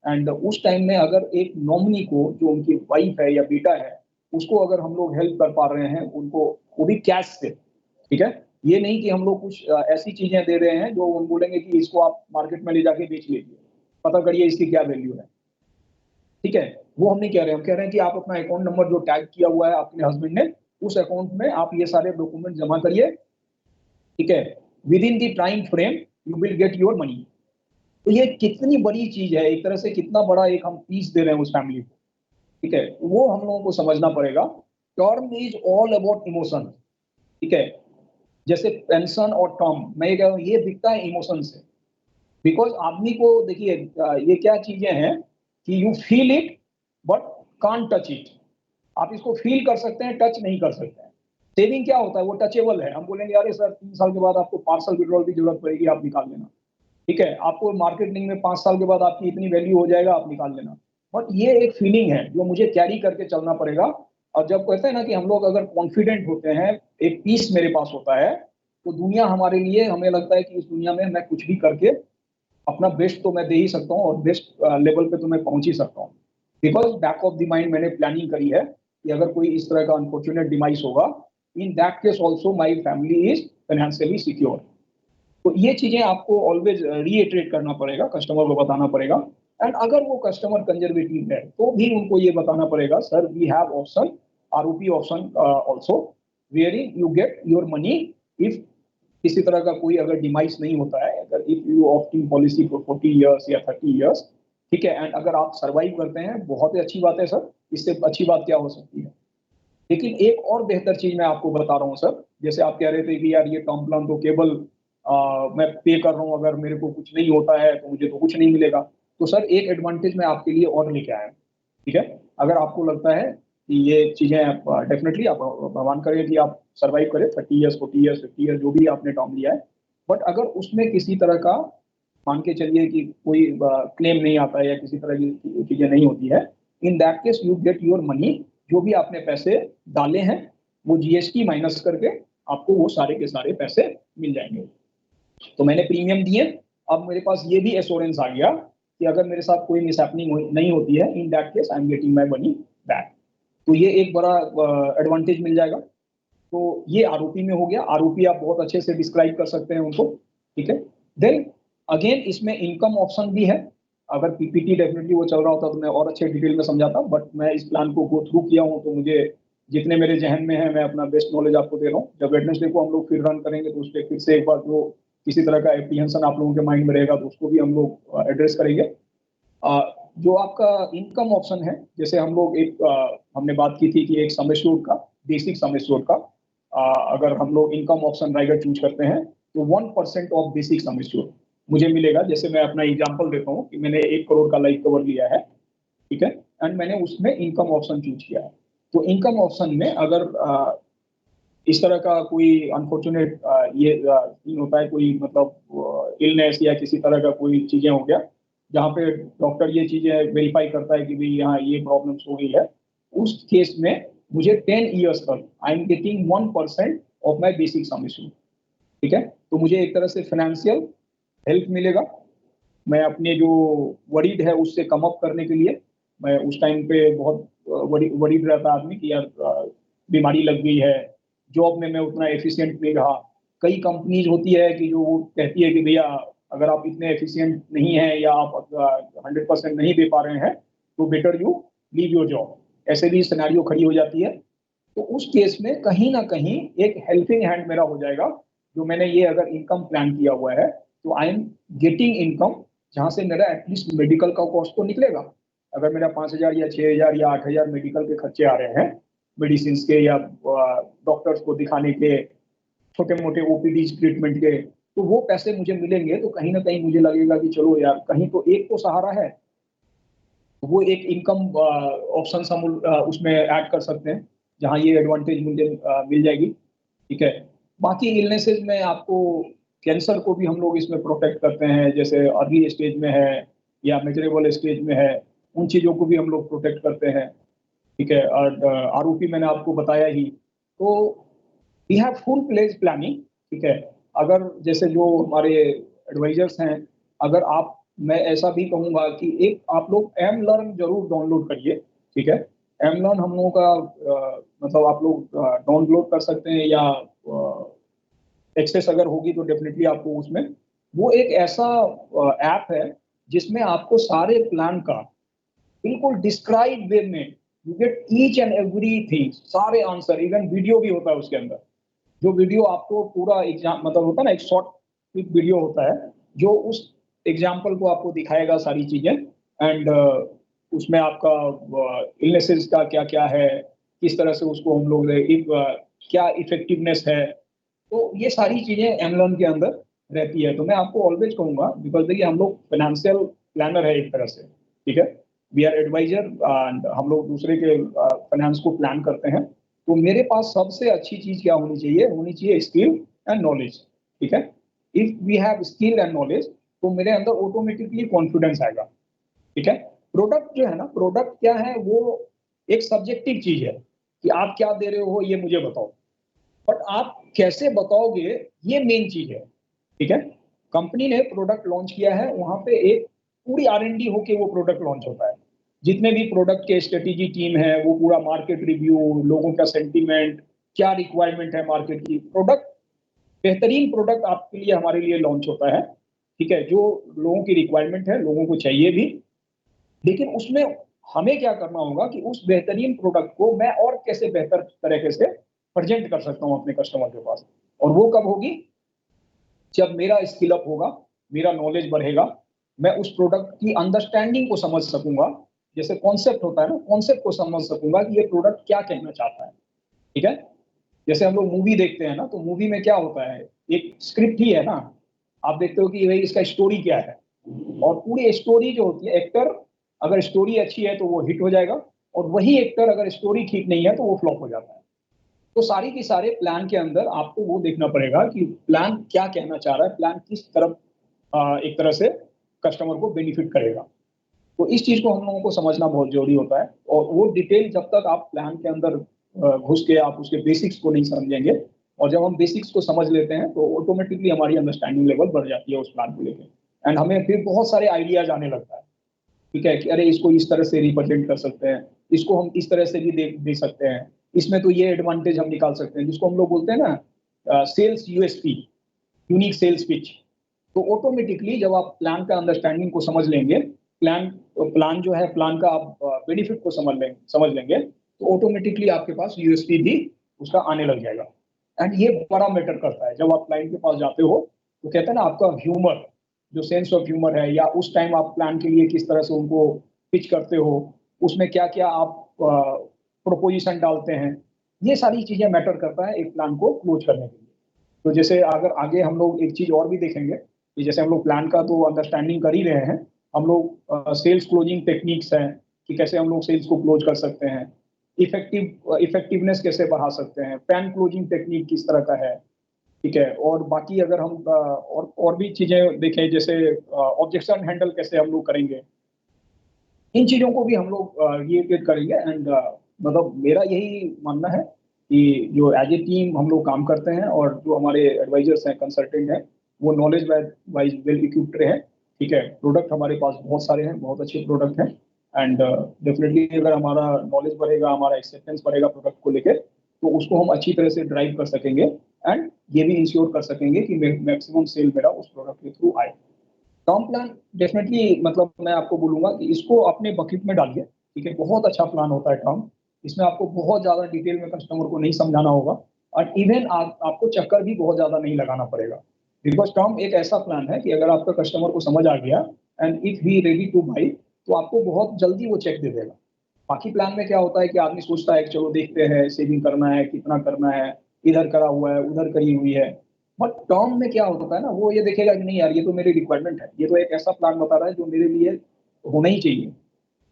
एंड उस टाइम में अगर एक नॉमिनी को जो उनकी वाइफ है या बेटा है, उसको अगर हम लोग हेल्प कर पा रहे हैं उनको, वो भी कैश से, ठीक है, ये नहीं कि हम लोग कुछ ऐसी चीजें दे रहे हैं जो उन बोलेंगे कि इसको आप मार्केट में ले जाके बेच लीजिए, पता करिए इसकी क्या वैल्यू है, ठीक है। वो हम नहीं कह रहे, हम कह रहे हैं कि आप अपना अकाउंट नंबर जो टैग किया हुआ है अपने हस्बैंड ने, उस अकाउंट में आप ये सारे डॉक्यूमेंट जमा करिए, ठीक है, with in the time frame you will get your money. तो ये कितनी बड़ी चीज है, एक तरह से कितना बड़ा एक हम पीस दे रहे हैं उस फैमिली को, ठीक है, वो हम लोगों को समझना पड़ेगा। Term is all about emotion, ठीक है। जैसे पेंशन और टर्म, मैं ये कह रहा हूँ ये बिकता है इमोशन से। बिकॉज आदमी को देखिए, ये क्या चीजें हैं कि you feel it but can't touch it. आप इसको फील कर सकते हैं, टच नहीं कर सकते हैं। सेविंग क्या होता है, वो टचेबल है, हम बोलेंगे अरे सर 3 साल के बाद आपको पार्सल विड्रॉल की जरूरत पड़ेगी, आप निकाल लेना, ठीक है, आपको मार्केटिंग में 5 साल के बाद आपकी इतनी वैल्यू हो जाएगा, आप निकाल लेना। बट ये एक फीलिंग है जो मुझे कैरी करके चलना पड़ेगा। और जब कहते हैं ना कि हम लोग अगर कॉन्फिडेंट होते हैं, एक पीस मेरे पास होता है, तो दुनिया हमारे लिए, हमें लगता है कि इस दुनिया में मैं कुछ भी करके अपना बेस्ट तो मैं दे ही सकता हूँ और बेस्ट लेवल पे तो मैं पहुंच ही सकता हूँ। Because back of the mind मैंने प्लानिंग करी है कि अगर कोई इस तरह का अनफॉर्चुनेट डिमाइस होगा, इन that case also my family is financially secure. तो ये चीजें आपको ऑलवेज रीइटरेट करना पड़ेगा, कस्टमर को बताना पड़ेगा। एंड अगर वो कस्टमर कंजर्वेटिव है तो भी उनको ये बताना पड़ेगा, sir we have option, ROP option also, wherein you get your money if किसी तरह का कोई अगर डिमाइस नहीं होता है, अगर if you opting policy for 40 years या 30 इयर्स, ठीक है, एंड अगर आप सर्वाइव करते हैं, बहुत ही अच्छी बात है सर, इससे अच्छी बात क्या हो सकती है। लेकिन एक और बेहतर चीज मैं आपको बता रहा हूँ सर, जैसे आप कह रहे थे कि यार ये टर्म प्लान तो केवल मैं पे कर रहा हूँ, अगर मेरे को कुछ नहीं होता है तो मुझे तो कुछ नहीं मिलेगा। तो सर एक एडवांटेज मैं आपके लिए और लेके आया हूं, ठीक है। अगर आपको लगता है कि ये चीजें डेफिनेटली आप भगवान करें कि आप सर्वाइव करें 30 इयर्स, 40 इयर्स, 50 इयर्स, जो भी आपने टर्म लिया है, बट अगर उसमें किसी तरह का मान के चलिए कि कोई क्लेम नहीं आता है या किसी तरह की चीजें नहीं होती है, in that case you get your money, जो भी आपने पैसे डाले हैं वो जीएसटी माइनस करके आपको वो सारे के सारे पैसे मिल जाएंगे। तो मैंने प्रीमियम दिए, अब मेरे पास ये भी एश्योरेंस आ गया कि अगर मेरे साथ कोई मिसहैपनिंग नहीं होती है, in that case I am getting my money back. तो ये एक बड़ा एडवांटेज मिल जाएगा। तो ये आरओपी में हो गया, आरओपी आप बहुत अच्छे से डिस्क्राइब कर सकते हैं उनको, ठीक है। देन अगेन इसमें इनकम ऑप्शन भी है। अगर पीपीटी डेफिनेटली वो चल रहा होता तो मैं और अच्छे डिटेल में समझाता, बट मैं इस प्लान को गो थ्रू किया हूँ तो मुझे जितने मेरे जहन में है मैं अपना बेस्ट नॉलेज आपको दे रहा हूँ। जब वेडनेसडे को हम लोग फिर रन करेंगे तो उस पर फिर से एक बार जो किसी तरह का एप्रीहेंशन आप लोगों के माइंड में रहेगा तो उसको भी हम लोग एड्रेस करेंगे। जो आपका इनकम ऑप्शन है, जैसे हम लोग एक हमने बात की थी कि एक सम एश्योर्ड का, बेसिक सम एश्योर्ड का, अगर हम लोग इनकम ऑप्शन राइडर चूज करते हैं तो 1% ऑफ बेसिक सम एश्योर्ड मुझे मिलेगा। जैसे मैं अपना एग्जांपल देता हूँ कि मैंने 1 करोड़ का लाइफ कवर लिया है, ठीक है, एंड मैंने उसमें इनकम ऑप्शन चूज किया है। तो इनकम ऑप्शन में अगर इस तरह का कोई अनफॉर्चुनेट ये सीन होता है, कोई मतलब इलनेस या किसी तरह का कोई चीजें हो गया जहाँ पे डॉक्टर ये चीजें वेरीफाई करता है कि भाई यहाँ ये प्रॉब्लम्स हो गई है, उस केस में मुझे 10 इयर्स तक I am getting 1% of my basic sum assured, ठीक है। तो मुझे एक तरह से फाइनेंशियल हेल्प मिलेगा। मैं अपने जो वरीड है उससे कम अप करने के लिए, मैं उस टाइम पे बहुत वरीड रहता आदमी कि यार बीमारी लग गई है, जॉब में मैं उतना एफिशिएंट नहीं रहा। कई कंपनीज होती है कि जो वो कहती है कि भैया अगर आप इतने एफिशिएंट नहीं है या आप 100% नहीं दे पा रहे हैं तो better you leave your job, ऐसे भी सिनेरियो खड़ी हो जाती है। तो उस केस में कहीं ना कहीं एक हेल्पिंग हैंड मेरा हो जाएगा। जो मैंने ये अगर इनकम प्लान किया हुआ है तो आई एम गेटिंग इनकम, जहां से मेरा एटलीस्ट मेडिकल का कॉस्ट तो निकलेगा। अगर मेरा 5,000 या 6,000 या 8,000 मेडिकल के खर्चे आ रहे हैं, मेडिसिन के या डॉक्टर्स को दिखाने के, छोटे मोटे ओपीडी ट्रीटमेंट के, तो वो पैसे मुझे मिलेंगे तो कहीं ना कहीं मुझे लगेगा कि चलो यार कहीं तो एक तो सहारा है। वो एक इनकम ऑप्शन हम उसमें ऐड कर सकते हैं, जहां ये एडवांटेज मुझे मिल जाएगी, ठीक है। बाकी इलनेसेस में आपको कैंसर को भी हम लोग इसमें प्रोटेक्ट करते हैं, जैसे अर्ली स्टेज में है या मेजरेबल स्टेज में है, उन चीजों को भी हम लोग प्रोटेक्ट करते हैं, ठीक है। और आरओपी मैंने आपको बताया ही। तो we have full pledge planning, ठीक है। अगर जैसे जो हमारे एडवाइजर्स हैं, अगर आप, मैं ऐसा भी कहूंगा कि एक आप लोग एम लर्न जरूर डाउनलोड करिए, ठीक है। एम लर्न हम लोगों का मतलब आप लोग डाउनलोड कर सकते हैं या एक्सेस अगर होगी तो डेफिनेटली आपको उसमें, वो एक ऐसा ऐप है जिसमें आपको सारे प्लान का बिल्कुल डिस्क्राइब वे में you get each and every thing, सारे आंसर, इवन वीडियो भी होता है उसके अंदर। जो वीडियो आपको पूरा एग्जाम मतलब होता है ना, एक शॉर्ट क्लिप वीडियो होता है जो उस एग्जाम्पल को आपको दिखाएगा सारी चीजें। एंड उसमें आपका इलनेसेस का क्या क्या है, किस तरह से उसको हम लोग क्या इफेक्टिवनेस है, तो ये सारी चीजें एमलर्न के अंदर रहती है। तो मैं आपको ऑलवेज कहूंगा, बिकॉज देखिए हम लोग फाइनेंशियल प्लानर है एक तरह से, ठीक है, वी आर एडवाइजर एंड हम लोग दूसरे के फाइनेंस को प्लान करते हैं। तो मेरे पास सबसे अच्छी चीज क्या होनी चाहिए स्किल एंड नॉलेज, ठीक है। If we have skill and knowledge तो मेरे अंदर ऑटोमेटिकली कॉन्फिडेंस आएगा, ठीक है। प्रोडक्ट जो है ना, प्रोडक्ट क्या है, वो एक सब्जेक्टिव चीज है कि आप क्या दे रहे हो ये मुझे बताओ, बट आप कैसे बताओगे ये मेन चीज है, ठीक है। कंपनी ने प्रोडक्ट लॉन्च किया है, वहां पे एक पूरी आर एन डी होके वो प्रोडक्ट लॉन्च होता है। जितने भी प्रोडक्ट के स्ट्रेटेजी टीम है वो पूरा मार्केट रिव्यू, लोगों का सेंटीमेंट, क्या रिक्वायरमेंट है मार्केट की, प्रोडक्ट बेहतरीन प्रोडक्ट आपके लिए हमारे लिए लॉन्च होता है, ठीक है, जो लोगों की रिक्वायरमेंट है, लोगों को चाहिए भी। लेकिन उसमें हमें क्या करना होगा कि उस बेहतरीन प्रोडक्ट को मैं और कैसे बेहतर तरीके से प्रेजेंट कर सकता हूँ अपने कस्टमर के पास। और वो कब होगी? जब मेरा स्किल अप होगा, मेरा नॉलेज बढ़ेगा, मैं उस प्रोडक्ट की अंडरस्टैंडिंग को समझ सकूंगा। जैसे कॉन्सेप्ट होता है ना, कॉन्सेप्ट को समझ सकूंगा कि ये प्रोडक्ट क्या कहना चाहता है, ठीक है। जैसे हम लोग मूवी देखते हैं ना, तो मूवी में क्या होता है, एक स्क्रिप्ट ही है ना। आप देखते हो कि भाई इसका स्टोरी क्या है, और पूरी स्टोरी जो होती है, एक्टर अगर स्टोरी अच्छी है तो वो हिट हो जाएगा, और वही एक्टर अगर स्टोरी ठीक नहीं है तो वो फ्लॉप हो जाता है। तो सारी की सारे प्लान के अंदर आपको वो देखना पड़ेगा कि प्लान क्या कहना चाह रहा है, प्लान किस तरफ एक तरह से कस्टमर को बेनिफिट करेगा। तो इस चीज को हम लोगों को समझना बहुत जरूरी होता है, और वो डिटेल जब तक आप प्लान के अंदर घुस के आप उसके बेसिक्स को नहीं समझेंगे, और जब हम बेसिक्स को समझ लेते हैं तो ऑटोमेटिकली हमारी अंडरस्टैंडिंग लेवल बढ़ जाती है उस प्लान को लेकर, एंड हमें फिर बहुत सारे आइडियाज आने लगता है, ठीक है, कि अरे इसको इस तरह से रिप्रेजेंट कर सकते हैं, इसको हम इस तरह से भी दे सकते हैं, इसमें तो ये एडवांटेज हम निकाल सकते हैं, जिसको हम लोग बोलते हैं ना sales USP, unique sales pitch. तो ऑटोमेटिकली जब आप प्लान का अंडरस्टैंडिंग को समझ लेंगे, प्लान प्लान जो है, प्लान का आप बेनिफिट को समझ लेंगे, तो ऑटोमेटिकली आपके पास यूएसपी भी उसका आने लग जाएगा। एंड ये बड़ा मैटर करता है, जब आप क्लाइंट के पास जाते हो तो कहते हैं ना, आपका ह्यूमर, जो सेंस ऑफ ह्यूमर है, या उस टाइम आप प्लान के लिए किस तरह से उनको पिच करते हो, उसमें क्या क्या आप प्रोपोजिशन डालते हैं, ये सारी चीजें मैटर करता है एक प्लान को क्लोज करने के लिए। तो जैसे अगर आगे हम लोग एक चीज और भी देखेंगे कि जैसे हम लोग प्लान का तो अंडरस्टैंडिंग कर ही रहे हैं, हम लोग सेल्स क्लोजिंग टेक्निक्स हैं कि कैसे हम लोग सेल्स को क्लोज कर सकते हैं, इफेक्टिवनेस कैसे बढ़ा सकते हैं, पैन क्लोजिंग टेक्निक किस तरह का है, ठीक है। और बाकी अगर हम और भी चीजें देखें, जैसे ऑब्जेक्शन हैंडल कैसे हम लोग करेंगे, इन चीजों को भी हम लोग ये करेंगे। एंड मतलब मेरा यही मानना है कि जो एज ए टीम हम लोग काम करते हैं, और जो हमारे एडवाइजर्स हैं, कंसल्टेंट हैं, वो नॉलेज वाइज वेल इक्विप्ड रहे, ठीक है। प्रोडक्ट हमारे पास बहुत सारे हैं, बहुत अच्छे प्रोडक्ट हैं, एंड डेफिनेटली अगर हमारा नॉलेज बढ़ेगा, हमारा एक्सेप्टेंस बढ़ेगा प्रोडक्ट को लेकर, तो उसको हम अच्छी तरह से ड्राइव कर सकेंगे, एंड ये भी इंश्योर कर सकेंगे कि मैक्सिमम सेल मेरा उस प्रोडक्ट के थ्रू आए। टर्म प्लान डेफिनेटली, मतलब मैं आपको बोलूंगा कि इसको अपने बकेट में डालिए, ठीक है। बहुत अच्छा प्लान होता है टर्म। इसमें आपको बहुत ज्यादा डिटेल में कस्टमर को नहीं समझाना होगा, और इवन आपको चक्कर भी बहुत ज्यादा नहीं लगाना पड़ेगा, बिकॉज टर्म एक ऐसा प्लान है कि अगर आपका कस्टमर को समझ आ गया, and if he ready two by, तो आपको बहुत जल्दी वो चेक दे देगा। बाकी प्लान में क्या होता है कि आदमी सोचता है कि चलो देखते हैं, सेविंग करना है, कितना करना है, इधर करा हुआ है, उधर करी हुई है। बट टर्म में क्या होता है ना, वो ये देखेगा कि नहीं यार, ये तो मेरी रिक्वायरमेंट है, ये तो एक ऐसा प्लान बता रहा है जो मेरे लिए होना ही चाहिए,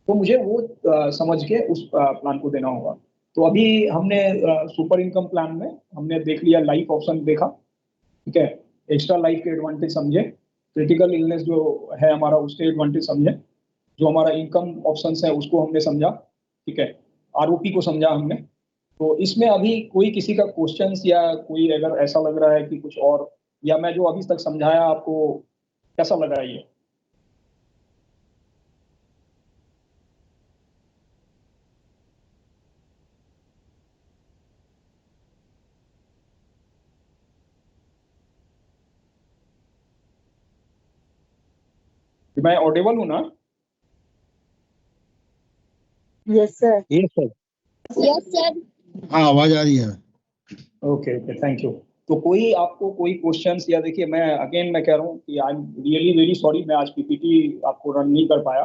तो मुझे वो समझ के उस प्लान को देना होगा। तो अभी हमने सुपर इनकम प्लान में हमने देख लिया, लाइफ ऑप्शन देखा, ठीक है, एक्स्ट्रा लाइफ के एडवांटेज समझे, क्रिटिकल इलनेस जो है हमारा उसके एडवांटेज समझे, जो हमारा इनकम ऑप्शन है उसको हमने समझा, ठीक है, आरओपी को समझा हमने। तो इसमें अभी कोई किसी का क्वेश्चंस, या कोई अगर ऐसा लग रहा है कि कुछ और, या मैं जो अभी तक समझाया आपको कैसा लगा ये? कि मैं ऑडिबल हूँ ना? Yes sir. Yes sir. Yes sir. हाँ आवाज आ रही है। Okay okay, thank you. तो कोई आपको कोई क्वेश्चंस, या देखिए मैं अगेन मैं कह रहा हूँ कि I am really very sorry, मैं आज पीपीटी आपको रन नहीं कर पाया,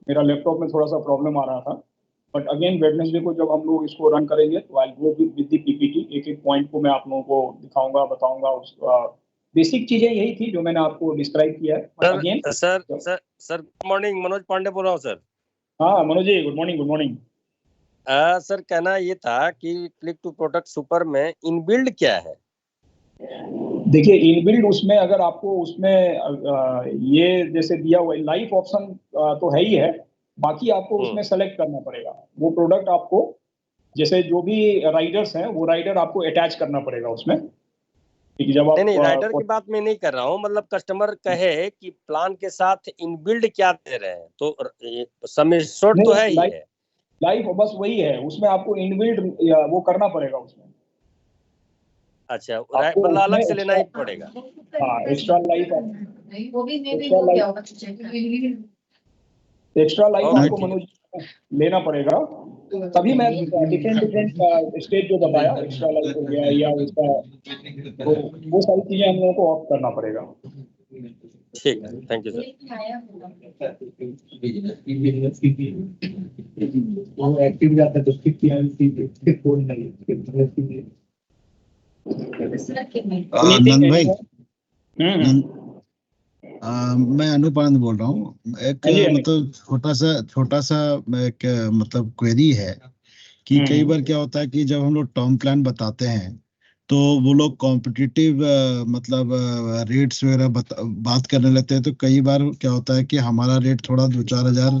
मेरा लैपटॉप में थोड़ा सा प्रॉब्लम आ रहा था। बट अगेन वेडनेसडे को जब हम लोग इसको रन करेंगे, तो आई गो विद द पीपीटी, एक एक पॉइंट को मैं आप लोगों को दिखाऊंगा, बताऊंगा। उस बेसिक चीजें यही थी जो मैंने आपको डिस्क्राइब किया है, but again sir good morning, Manoj Pande बोल रहा हूँ सर। हाँ Manoj ji, good morning, good morning. Sir कहना ये था कि क्लिक टू प्रोडक्ट सुपर में इनबिल्ड क्या है? देखिए इनबिल्ड उसमें, अगर आपको उसमें ये जैसे दिया हुआ लाइफ ऑप्शन तो है ही है, बाकी आपको उसमें सेलेक्ट करना पड़ेगा वो प्रोडक्ट आपको, जैसे जो भी राइडर्स हैं वो राइडर आपको अटैच करना पड़ेगा उसमें, कि जब आप नहीं राइडर की बात मैं नहीं कर रहा हूँ, मतलब कस्टमर कहे कि प्लान के साथ इनबिल्ड क्या दे रहे हैं, तो सम एश्योर्ड तो है ही है। लाइफ बस वही है, उसमें आपको इनबिल्ट वो करना पड़ेगा उसमें अच्छा, आपको मतलब उसमें अलग से लेना एक्स्ट्रा, ही पड़ेगा। हाँ एक्स्ट्रा लाइफ, वो भी मे भी एक्स्ट्रा हो लाइफ, गया होगा। एक्स्ट्रा लाइफ ओके आपको ठीक है। मनोज लेना पड़ेगा। तभी मैं डिफरेंट डिफरेंट स्टेज जो बताया, एक्स्ट्रा लाइफ हो गया या उसका, तो वो सारी चीजें हम लोगों को ऑफ करना पड़ेगा। ठीक है, थैंक यू सर। वो एक्टिव जाता है तो फोन नहीं। नंद भाई, हम्म, मैं अनुपानंद बोल रहा हूँ। एक हाँ जी, हाँ जी। मतलब छोटा सा एक मतलब क्वेरी है कि कई बार क्या होता है कि जब हम लोग टर्म प्लान बताते हैं तो वो लोग कॉम्पिटिटिव मतलब रेट्स वगैरह बात करने लगते हैं, तो कई बार क्या होता है कि हमारा रेट थोड़ा 2-4 हजार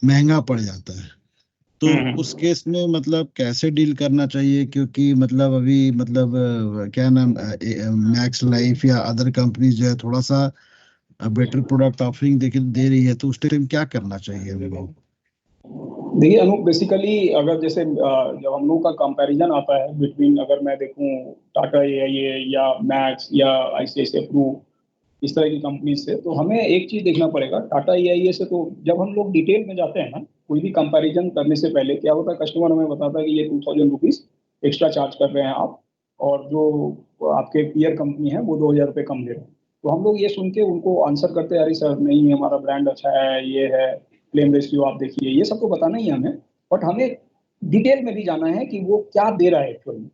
महंगा पड़ जाता है। तो उस केस में मतलब कैसे डील करना चाहिए, क्योंकि मतलब अभी मतलब क्या नाम मैक्स लाइफ या अदर कंपनीज जो है थोड़ा सा बेटर प्रोडक्ट ऑफरिंग दे रही है, तो उस टाइम क्या करना चाहिए हमें लोग? देखिए अनु, बेसिकली अगर जैसे जब हम लोग का कंपैरिजन आता है बिटवीन, अगर मैं देखूं टाटा एआईए या मैक्स या आईसीआईसीआई प्रू, इस तरह की कंपनी से, तो हमें एक चीज देखना पड़ेगा। टाटा एआईए से तो जब हम लोग डिटेल में जाते हैं ना, कोई भी कंपैरिजन करने से पहले क्या होता है, कस्टमर हमें बताता है कि ये 2000 रुपीज एक्स्ट्रा चार्ज कर रहे हैं आप, और जो आपके पीयर कंपनी है वो 2000 रुपये कम दे रहे हैं। तो हम लोग ये सुन के उनको आंसर करते हैं, अरे सर नहीं हमारा ब्रांड अच्छा है, ये है क्लेम रेशियो आप देखिए, ये सब तो बताना ही है हमें, बट हमें डिटेल में भी जाना है कि वो क्या दे रहा है एक्चुअली।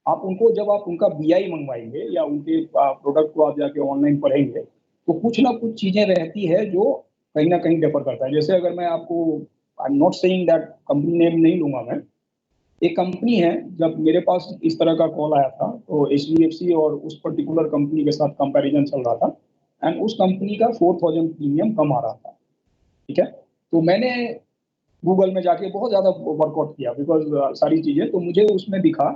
आप उनको, जब आप उनका बीआई मंगवाएंगे या उनके प्रोडक्ट को आप जाके ऑनलाइन पढ़ेंगे, तो कुछ ना कुछ चीजें रहती है जो कहीं ना कहीं डिफर करता है। जैसे अगर मैं आपको, I am not saying that, company name नहीं लूंगा मैं, एक कंपनी है, जब मेरे पास इस तरह का कॉल आया था तो एचडीएफसी और उस पर्टिकुलर कंपनी के साथ कंपैरिजन चल रहा था, एंड उस कंपनी का 4000 प्रीमियम कम आ रहा था। ठीक है, तो मैंने गूगल में जाके बहुत ज्यादा वर्कआउट किया, बिकॉज सारी चीजें, तो मुझे उसमें दिखा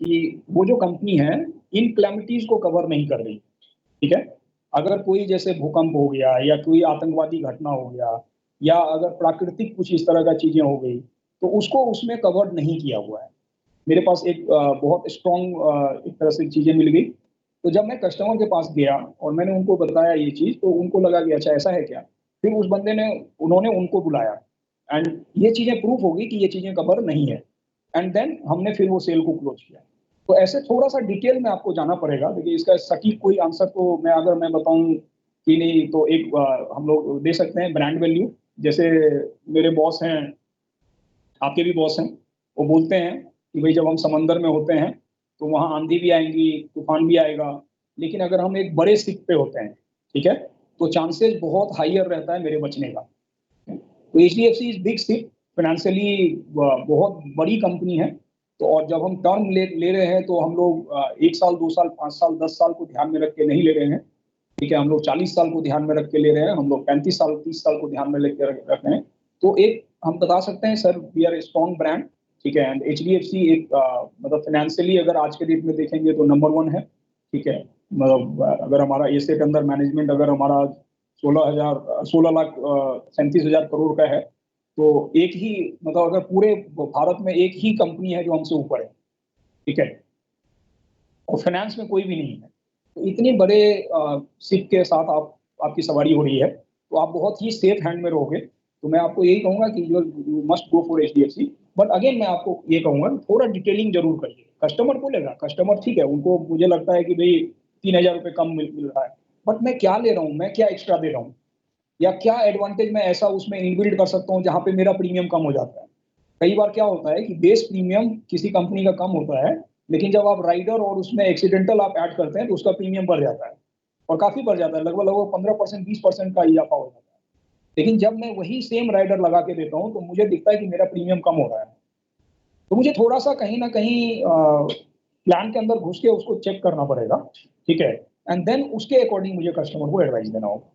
कि वो जो कंपनी है इन क्लैमिटीज को कवर नहीं कर रही। ठीक है, अगर कोई जैसे भूकंप हो गया या कोई आतंकवादी घटना हो गया या अगर प्राकृतिक कुछ इस तरह का चीजें हो गई, तो उसको उसमें कवर नहीं किया हुआ है। मेरे पास एक बहुत स्ट्रॉन्ग एक तरह से चीजें मिल गई। तो जब मैं कस्टमर के पास गया और मैंने उनको बताया ये चीज, तो उनको लगा कि अच्छा ऐसा है क्या। फिर उस बंदे ने, उन्होंने उनको बुलाया एंड ये चीजें प्रूफ होगी कि ये चीजें कवर नहीं है, एंड देन हमने फिर वो सेल को क्लोज किया। तो ऐसे थोड़ा सा डिटेल में आपको जाना पड़ेगा। देखिए इसका सटीक कोई आंसर तो मैं, अगर मैं बताऊं कि नहीं, तो एक हम लोग दे सकते हैं ब्रांड वैल्यू। जैसे मेरे बॉस हैं, आपके भी बॉस हैं, वो बोलते हैं कि भाई जब हम समंदर में होते हैं तो वहां आंधी भी आएंगी, तूफान भी आएगा, लेकिन अगर हम एक बड़े शिप पे होते हैं, ठीक है, तो चांसेस बहुत हाइयर रहता है मेरे बचने का। तो HDFC is big ship, financially बहुत बड़ी कंपनी है। तो और जब हम टर्म ले रहे हैं तो हम लोग 1 साल 2 साल 5 साल 10 साल को ध्यान में रख के नहीं ले रहे हैं। ठीक है, हम लोग 40 साल को ध्यान में रख के ले रहे हैं, हम लोग 35 साल 30 साल को ध्यान में लेकर रख रहे हैं। तो एक हम बता सकते हैं sir, we are a strong brand. ठीक है, एंड एचडीएफसी एक मतलब फाइनेंशियली अगर आज के डेट में देखेंगे तो नंबर 1 है। ठीक है, मतलब अगर हमारा एसेट अंडर मैनेजमेंट अगर हमारा 16 लाख 37 हजार करोड़ का है, तो एक ही, मतलब अगर पूरे भारत में एक ही कंपनी है जो हमसे ऊपर है। ठीक है, और फाइनेंस में कोई भी नहीं है। तो इतने बड़े शिप के साथ आपकी सवारी हो रही है, तो आप बहुत ही सेफ हैंड में रहोगे। तो मैं आपको यही कहूंगा कि you must go for HDFC. But again मैं आपको ये कहूंगा थोड़ा डिटेलिंग जरूर करिए। कस्टमर बोलेगा, कस्टमर ठीक है, उनको मुझे लगता है कि भाई 3000 रुपये कम मिल रहा है, बट मैं क्या ले रहा हूँ, मैं क्या एक्स्ट्रा दे रहा हूँ, या क्या एडवांटेज मैं ऐसा उसमें इनबिल्ड कर सकता हूँ जहां पे मेरा प्रीमियम कम हो जाता है। कई बार क्या होता है कि बेस प्रीमियम किसी कंपनी का कम होता है, लेकिन जब आप राइडर और उसमें एक्सीडेंटल आप ऐड करते हैं तो उसका प्रीमियम बढ़ जाता है, और काफी बढ़ जाता है, लगभग लगभग 15% 20% का इजाफा हो जाता है। लेकिन जब मैं वही सेम राइडर लगा के देता हूँ तो मुझे दिखता है कि मेरा प्रीमियम कम हो रहा है। तो मुझे थोड़ा सा कहीं ना कहीं प्लान के अंदर घुस के उसको चेक करना पड़ेगा। ठीक है, एंड देन उसके अकॉर्डिंग मुझे कस्टमर को एडवाइस देना होगा।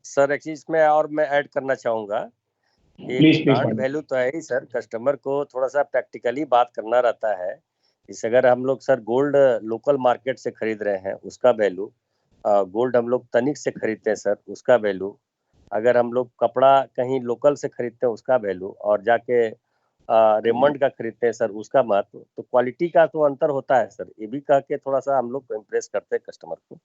सर एक चीज में और मैं ऐड करना चाहूंगा कि प्लीज प्लीज ब्रांड वैल्यू तो है ही सर, कस्टमर को थोड़ा सा प्रैक्टिकली बात करना रहता है इस अगर हम लोग सर गोल्ड लोकल मार्केट से खरीद रहे हैं उसका वैल्यू, गोल्ड हम लोग तनिक से खरीदते हैं सर उसका वैल्यू, अगर हम लोग कपड़ा कहीं लोकल से खरीदते हैं उसका वैल्यू, और जाके रेमंड का खरीदते हैं सर उसका महत्व, तो क्वालिटी का तो अंतर होता है सर। ये भी कह के थोड़ा सा हम लोग इम्प्रेस करते हैं कस्टमर को।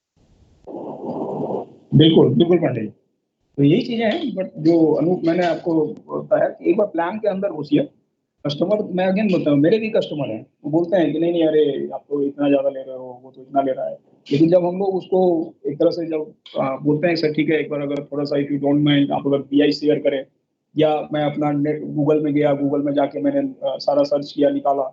बिल्कुल बिल्कुल पांडे जी, तो यही चीजें हैं। बट जो अनूप मैंने आपको बताया कि एक बार प्लान के अंदर घुसिए। कस्टमर, मैं अगेन बोलता हूँ, मेरे भी कस्टमर हैं, वो बोलते हैं कि नहीं नहीं, अरे आप तो इतना ज्यादा ले रहे हो, वो तो इतना ले रहा है। लेकिन जब हम लोग उसको एक तरह से जब बोलते हैं सर ठीक है, एक बार अगर थोड़ा सा, इफ यू डोंट माइंड, आप अगर पीआई शेयर करें, या मैं अपना नेट गूगल में गया, गूगल में जाके मैंने सारा सर्च किया, निकाला,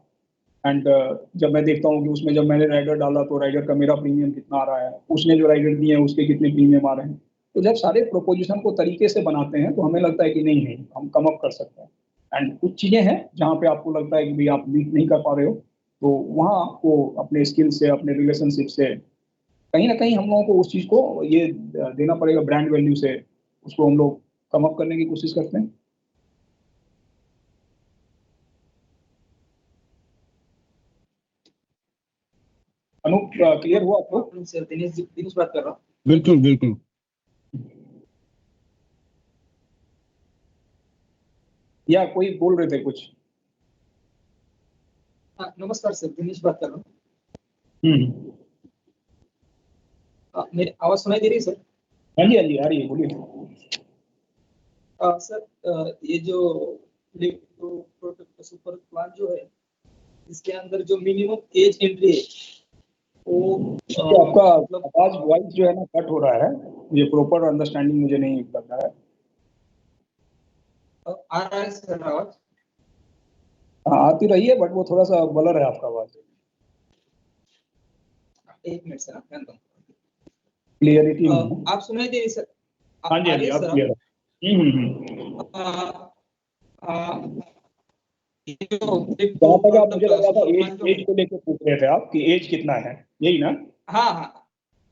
एंड जब मैं देखता हूँ कि उसमें जब मैंने राइडर डाला तो राइडर का मेरा प्रीमियम कितना आ रहा है, उसने जो राइडर दिए हैं उसके कितने प्रीमियम आ रहे हैं, तो जब सारे प्रोपोजिशन को तरीके से बनाते हैं तो हमें लगता है कि नहीं नहीं, हम कम अप कर सकते हैं। एंड कुछ चीजें हैं जहाँ पे आपको लगता है कि भाई आप मीट नहीं कर पा रहे हो, तो वहाँ आपको अपने स्किल से, अपने रिलेशनशिप से, कहीं ना कहीं हम लोगों को उस चीज को ये देना पड़ेगा, ब्रांड वैल्यू से उसको हम लोग कम अप करने की कोशिश करते हैं। अनूप, क्लियर हुआ आपको? सर दिनेश बात कर रहा हूँ। बिल्कुल बिल्कुल। या कोई बोल रहे थे कुछ? हाँ, नमस्कार सर, दिनेश बात कर रहा हूँ। मेरी आवाज सुनाई दे रही है सर? हाँ जी हाँ जी, आ रही है, बोलिए। सर, ये जो सुपर प्लान जो है, इसके अंदर जो मिनिमम एज एंट्री है वो तो आपका मतलब आवाज, वॉइस जो है ना कट हो रहा है, ये प्रॉपर अंडरस्टैंडिंग मुझे नहीं लग रहा है। आ रहा है सर आवाज? हाँ, आती रही है, बट वो थोड़ा सा ब्लर है आपका आवाज। एक मिनट सर, क्लियरिटी नहीं है। आप सुनाई दे रही सर? हाँ जी आ हाँ जी, रही है अब सर? क्लियर है। जहाँ तक आप, मुझे लग रहा था एज को लेकर पूछ रहे थे आप कि एज कितना है, यही ना? हाँ हाँ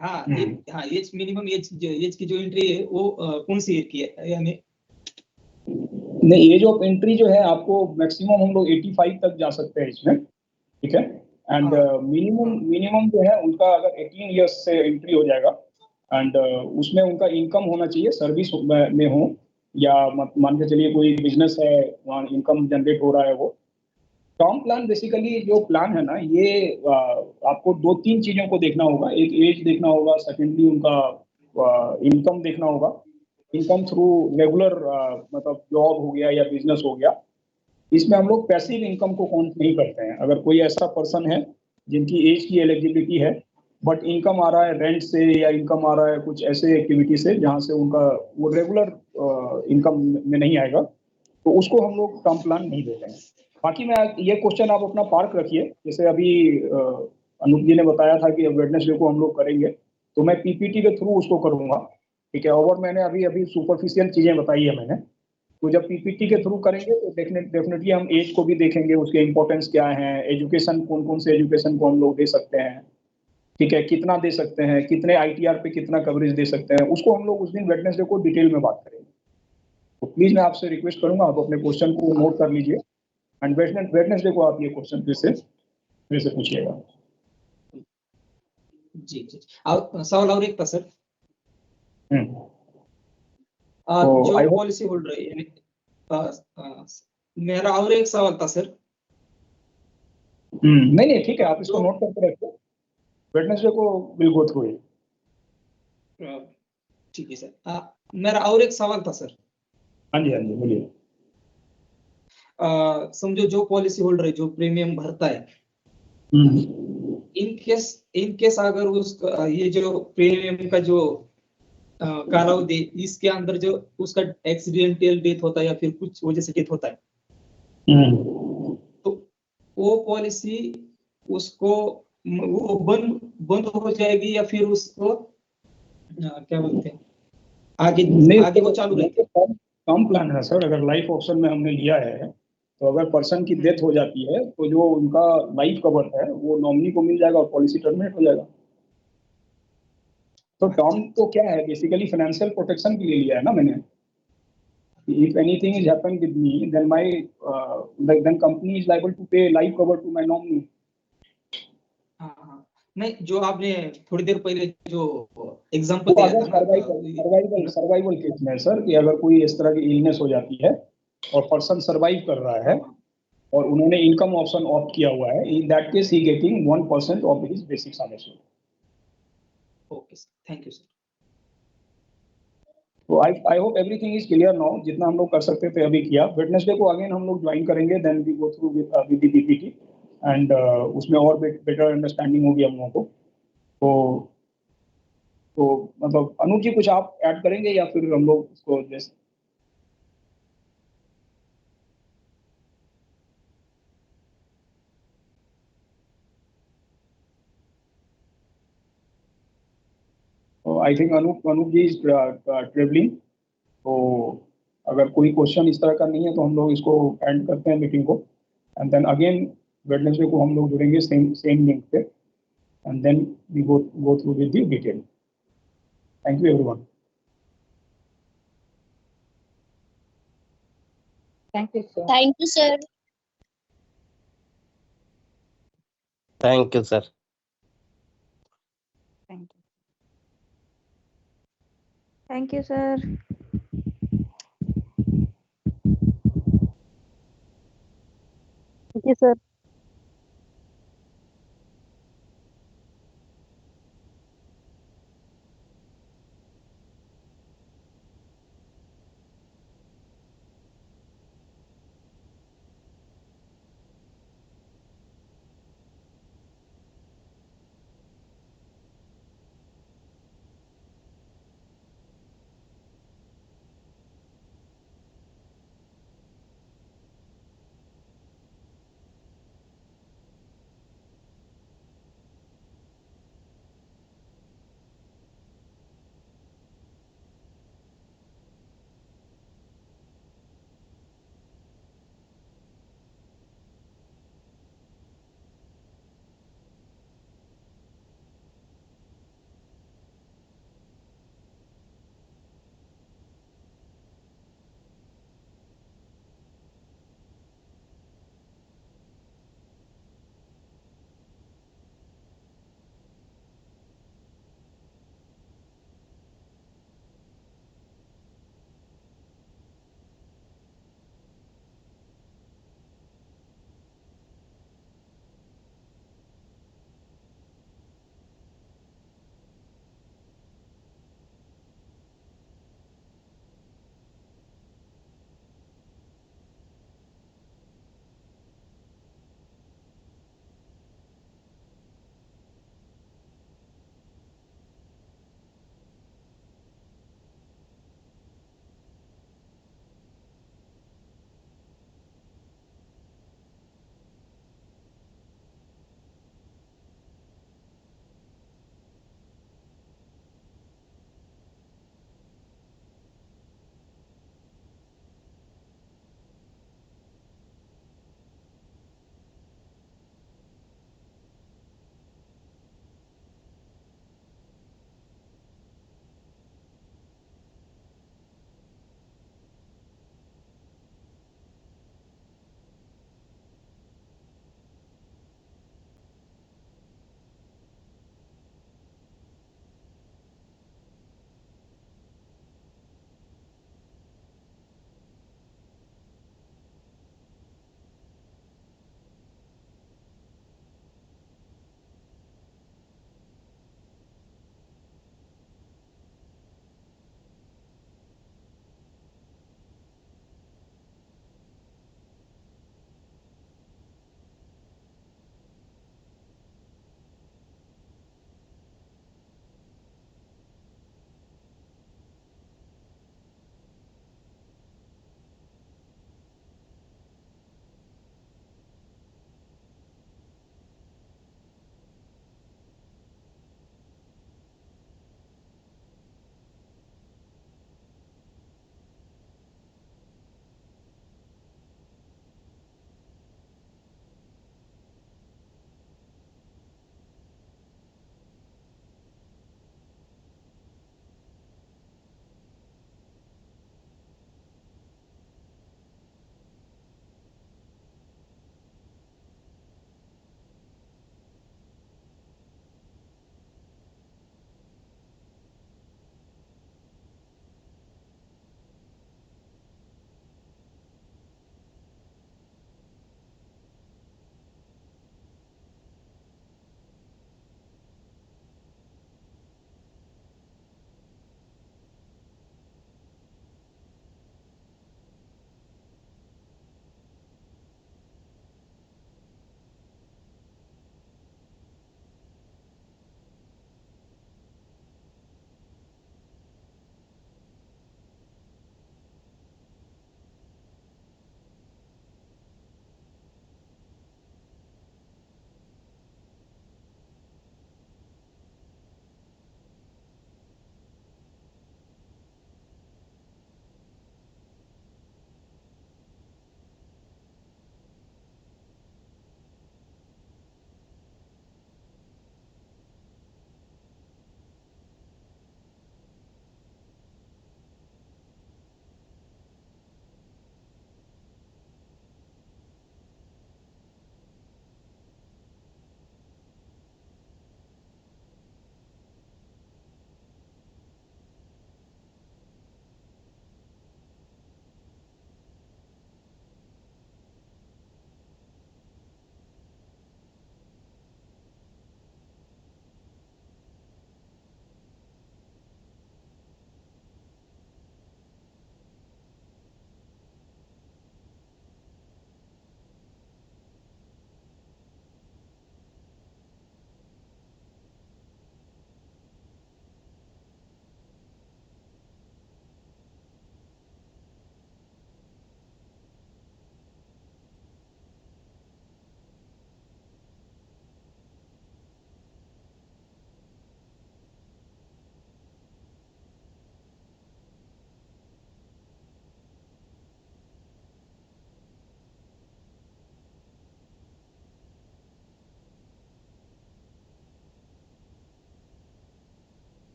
हाँ, हाँ, एज मिनिमम एज की जो एंट्री है वो कौन सी एज की है, यानी नहीं, एज ऑफ एंट्री जो है आपको मैक्सिमम हम लोग 85 तक जा सकते हैं इसमें, ठीक है। एंड मिनिमम जो है उनका अगर 18 इयर्स से एंट्री हो जाएगा, एंड उसमें उनका इनकम होना चाहिए, सर्विस में हो, या मान के चलिए कोई बिजनेस है वहाँ इनकम जनरेट हो रहा है। वो टर्म प्लान बेसिकली जो प्लान है ना, ये आपको दो तीन चीजों को देखना होगा। एक एज देखना होगा, सेकेंडली उनका इनकम देखना होगा। इनकम थ्रू रेगुलर मतलब जॉब हो गया या बिजनेस हो गया। इसमें हम लोग पैसिव इनकम को काउंट नहीं करते हैं। अगर कोई ऐसा पर्सन है जिनकी एज की एलिजिबिलिटी है, बट इनकम आ रहा है रेंट से, या इनकम आ रहा है कुछ ऐसे एक्टिविटी से जहाँ से उनका वो रेगुलर इनकम में नहीं आएगा, तो उसको हम लोग टर्म प्लान नहीं देते हैं। बाकी मैं, ये क्वेश्चन आप अपना पार्क रखिए। जैसे अभी अनूप जी ने बताया था कि वेडनेसडे को हम लोग करेंगे, तो मैं पीपीटी के थ्रू उसको करूंगा, ठीक है। और मैंने अभी अभी सुपरफिशियल चीजें बताई है मैंने, तो जब पीपीटी के थ्रू करेंगे तो डेफिनेटली हम एज को भी देखेंगे, उसके इंपॉर्टेंस क्या है, एजुकेशन कौन कौन से एजुकेशन को हम लोग दे सकते हैं, ठीक है, कितना दे सकते हैं, कितने आईटीआर पे कितना कवरेज दे सकते हैं, उसको हम लोग उस दिन वेडनेसडे को डिटेल में बात करेंगे। तो प्लीज मैं आपसे रिक्वेस्ट करूंगा, आप अपने क्वेश्चन को नोट कर लीजिए, एंड वेडनेसडे को आप ये क्वेश्चन फिर से पूछिएगा। जी जी। सवाल और एक था सर, तो जो पॉलिसी होल्डर है, यानी मेरा और एक सवाल था सर। नहीं नहीं, ठीक है, आप इसको नोट करके रखिए, वेडनेसडे को विल गो थ्रू इट। ठीक है सर, मेरा और एक सवाल था सर। हाँ जी बोलिए। समझो जो पॉलिसी होल्डर है जो प्रीमियम भरता है, इन केस अगर उसका ये जो प्रीमियम का जो कालावधि, इसके अंदर जो उसका एक्सीडेंटल डेथ होता है या फिर कुछ वजह से डेथ होता है, तो वो पॉलिसी उसको वो बंद हो जाएगी या फिर उसको क्या बोलते हैं, आगे वो चालू रहेगी? टर्म प्लान है सर। अगर लाइफ ऑप्शन में हमने लिया है, तो अगर पर्सन की डेथ हो जाती है तो जो उनका लाइफ कवर है वो नॉमिनी को मिल जाएगा और पॉलिसी टर्मिनेट हो जाएगा। तो टर्म तो क्या है, बेसिकली फाइनेंशियल प्रोटेक्शन के लिए लिया है ना मैंने। If anything is happen with me, then my then company is liable to pay life cover to my nominee. हाँ हाँ, नहीं जो आपने थोड़ी देर पहले जो एग्जांपल तो दिया अगर था ना, सर्वाइवल केस में सर कि अगर कोई इस तरह की इलनेस हो जाती है और पर्सन सर्वाइव कर रहा है और उन्होंने इनकम ऑप्शन ऑप्ट किया हुआ है, in that case he getting 1% of his basic sum assured. Okay sir, thank you sir. तो I hope everything is clear now. जितना हम लोग कर सकते थे अभी किया। वेडनेसडे को अगेन हम लोग ज्वाइन करेंगे, then we go through with the PPT and उसमें और बेटर अंडरस्टैंडिंग होगी हम लोगों को। तो मतलब अनूप जी कुछ आप ऐड करेंगे या फिर हम लोग उसको जैसे I think Anoop ji is travelling. तो अगर कोई क्वेश्चन इस तरह का नहीं है तो हम लोग इसको एंड करते हैं मीटिंग को, एंड देन अगेन वेडनेसडे को हम लोग जुड़ेंगे सेम लिंक पे, and then we go through with the detail. Thank you everyone. Thank you, sir. Thank you, sir. Thank you sir. Thank you. Thank you, sir. Thank you, sir.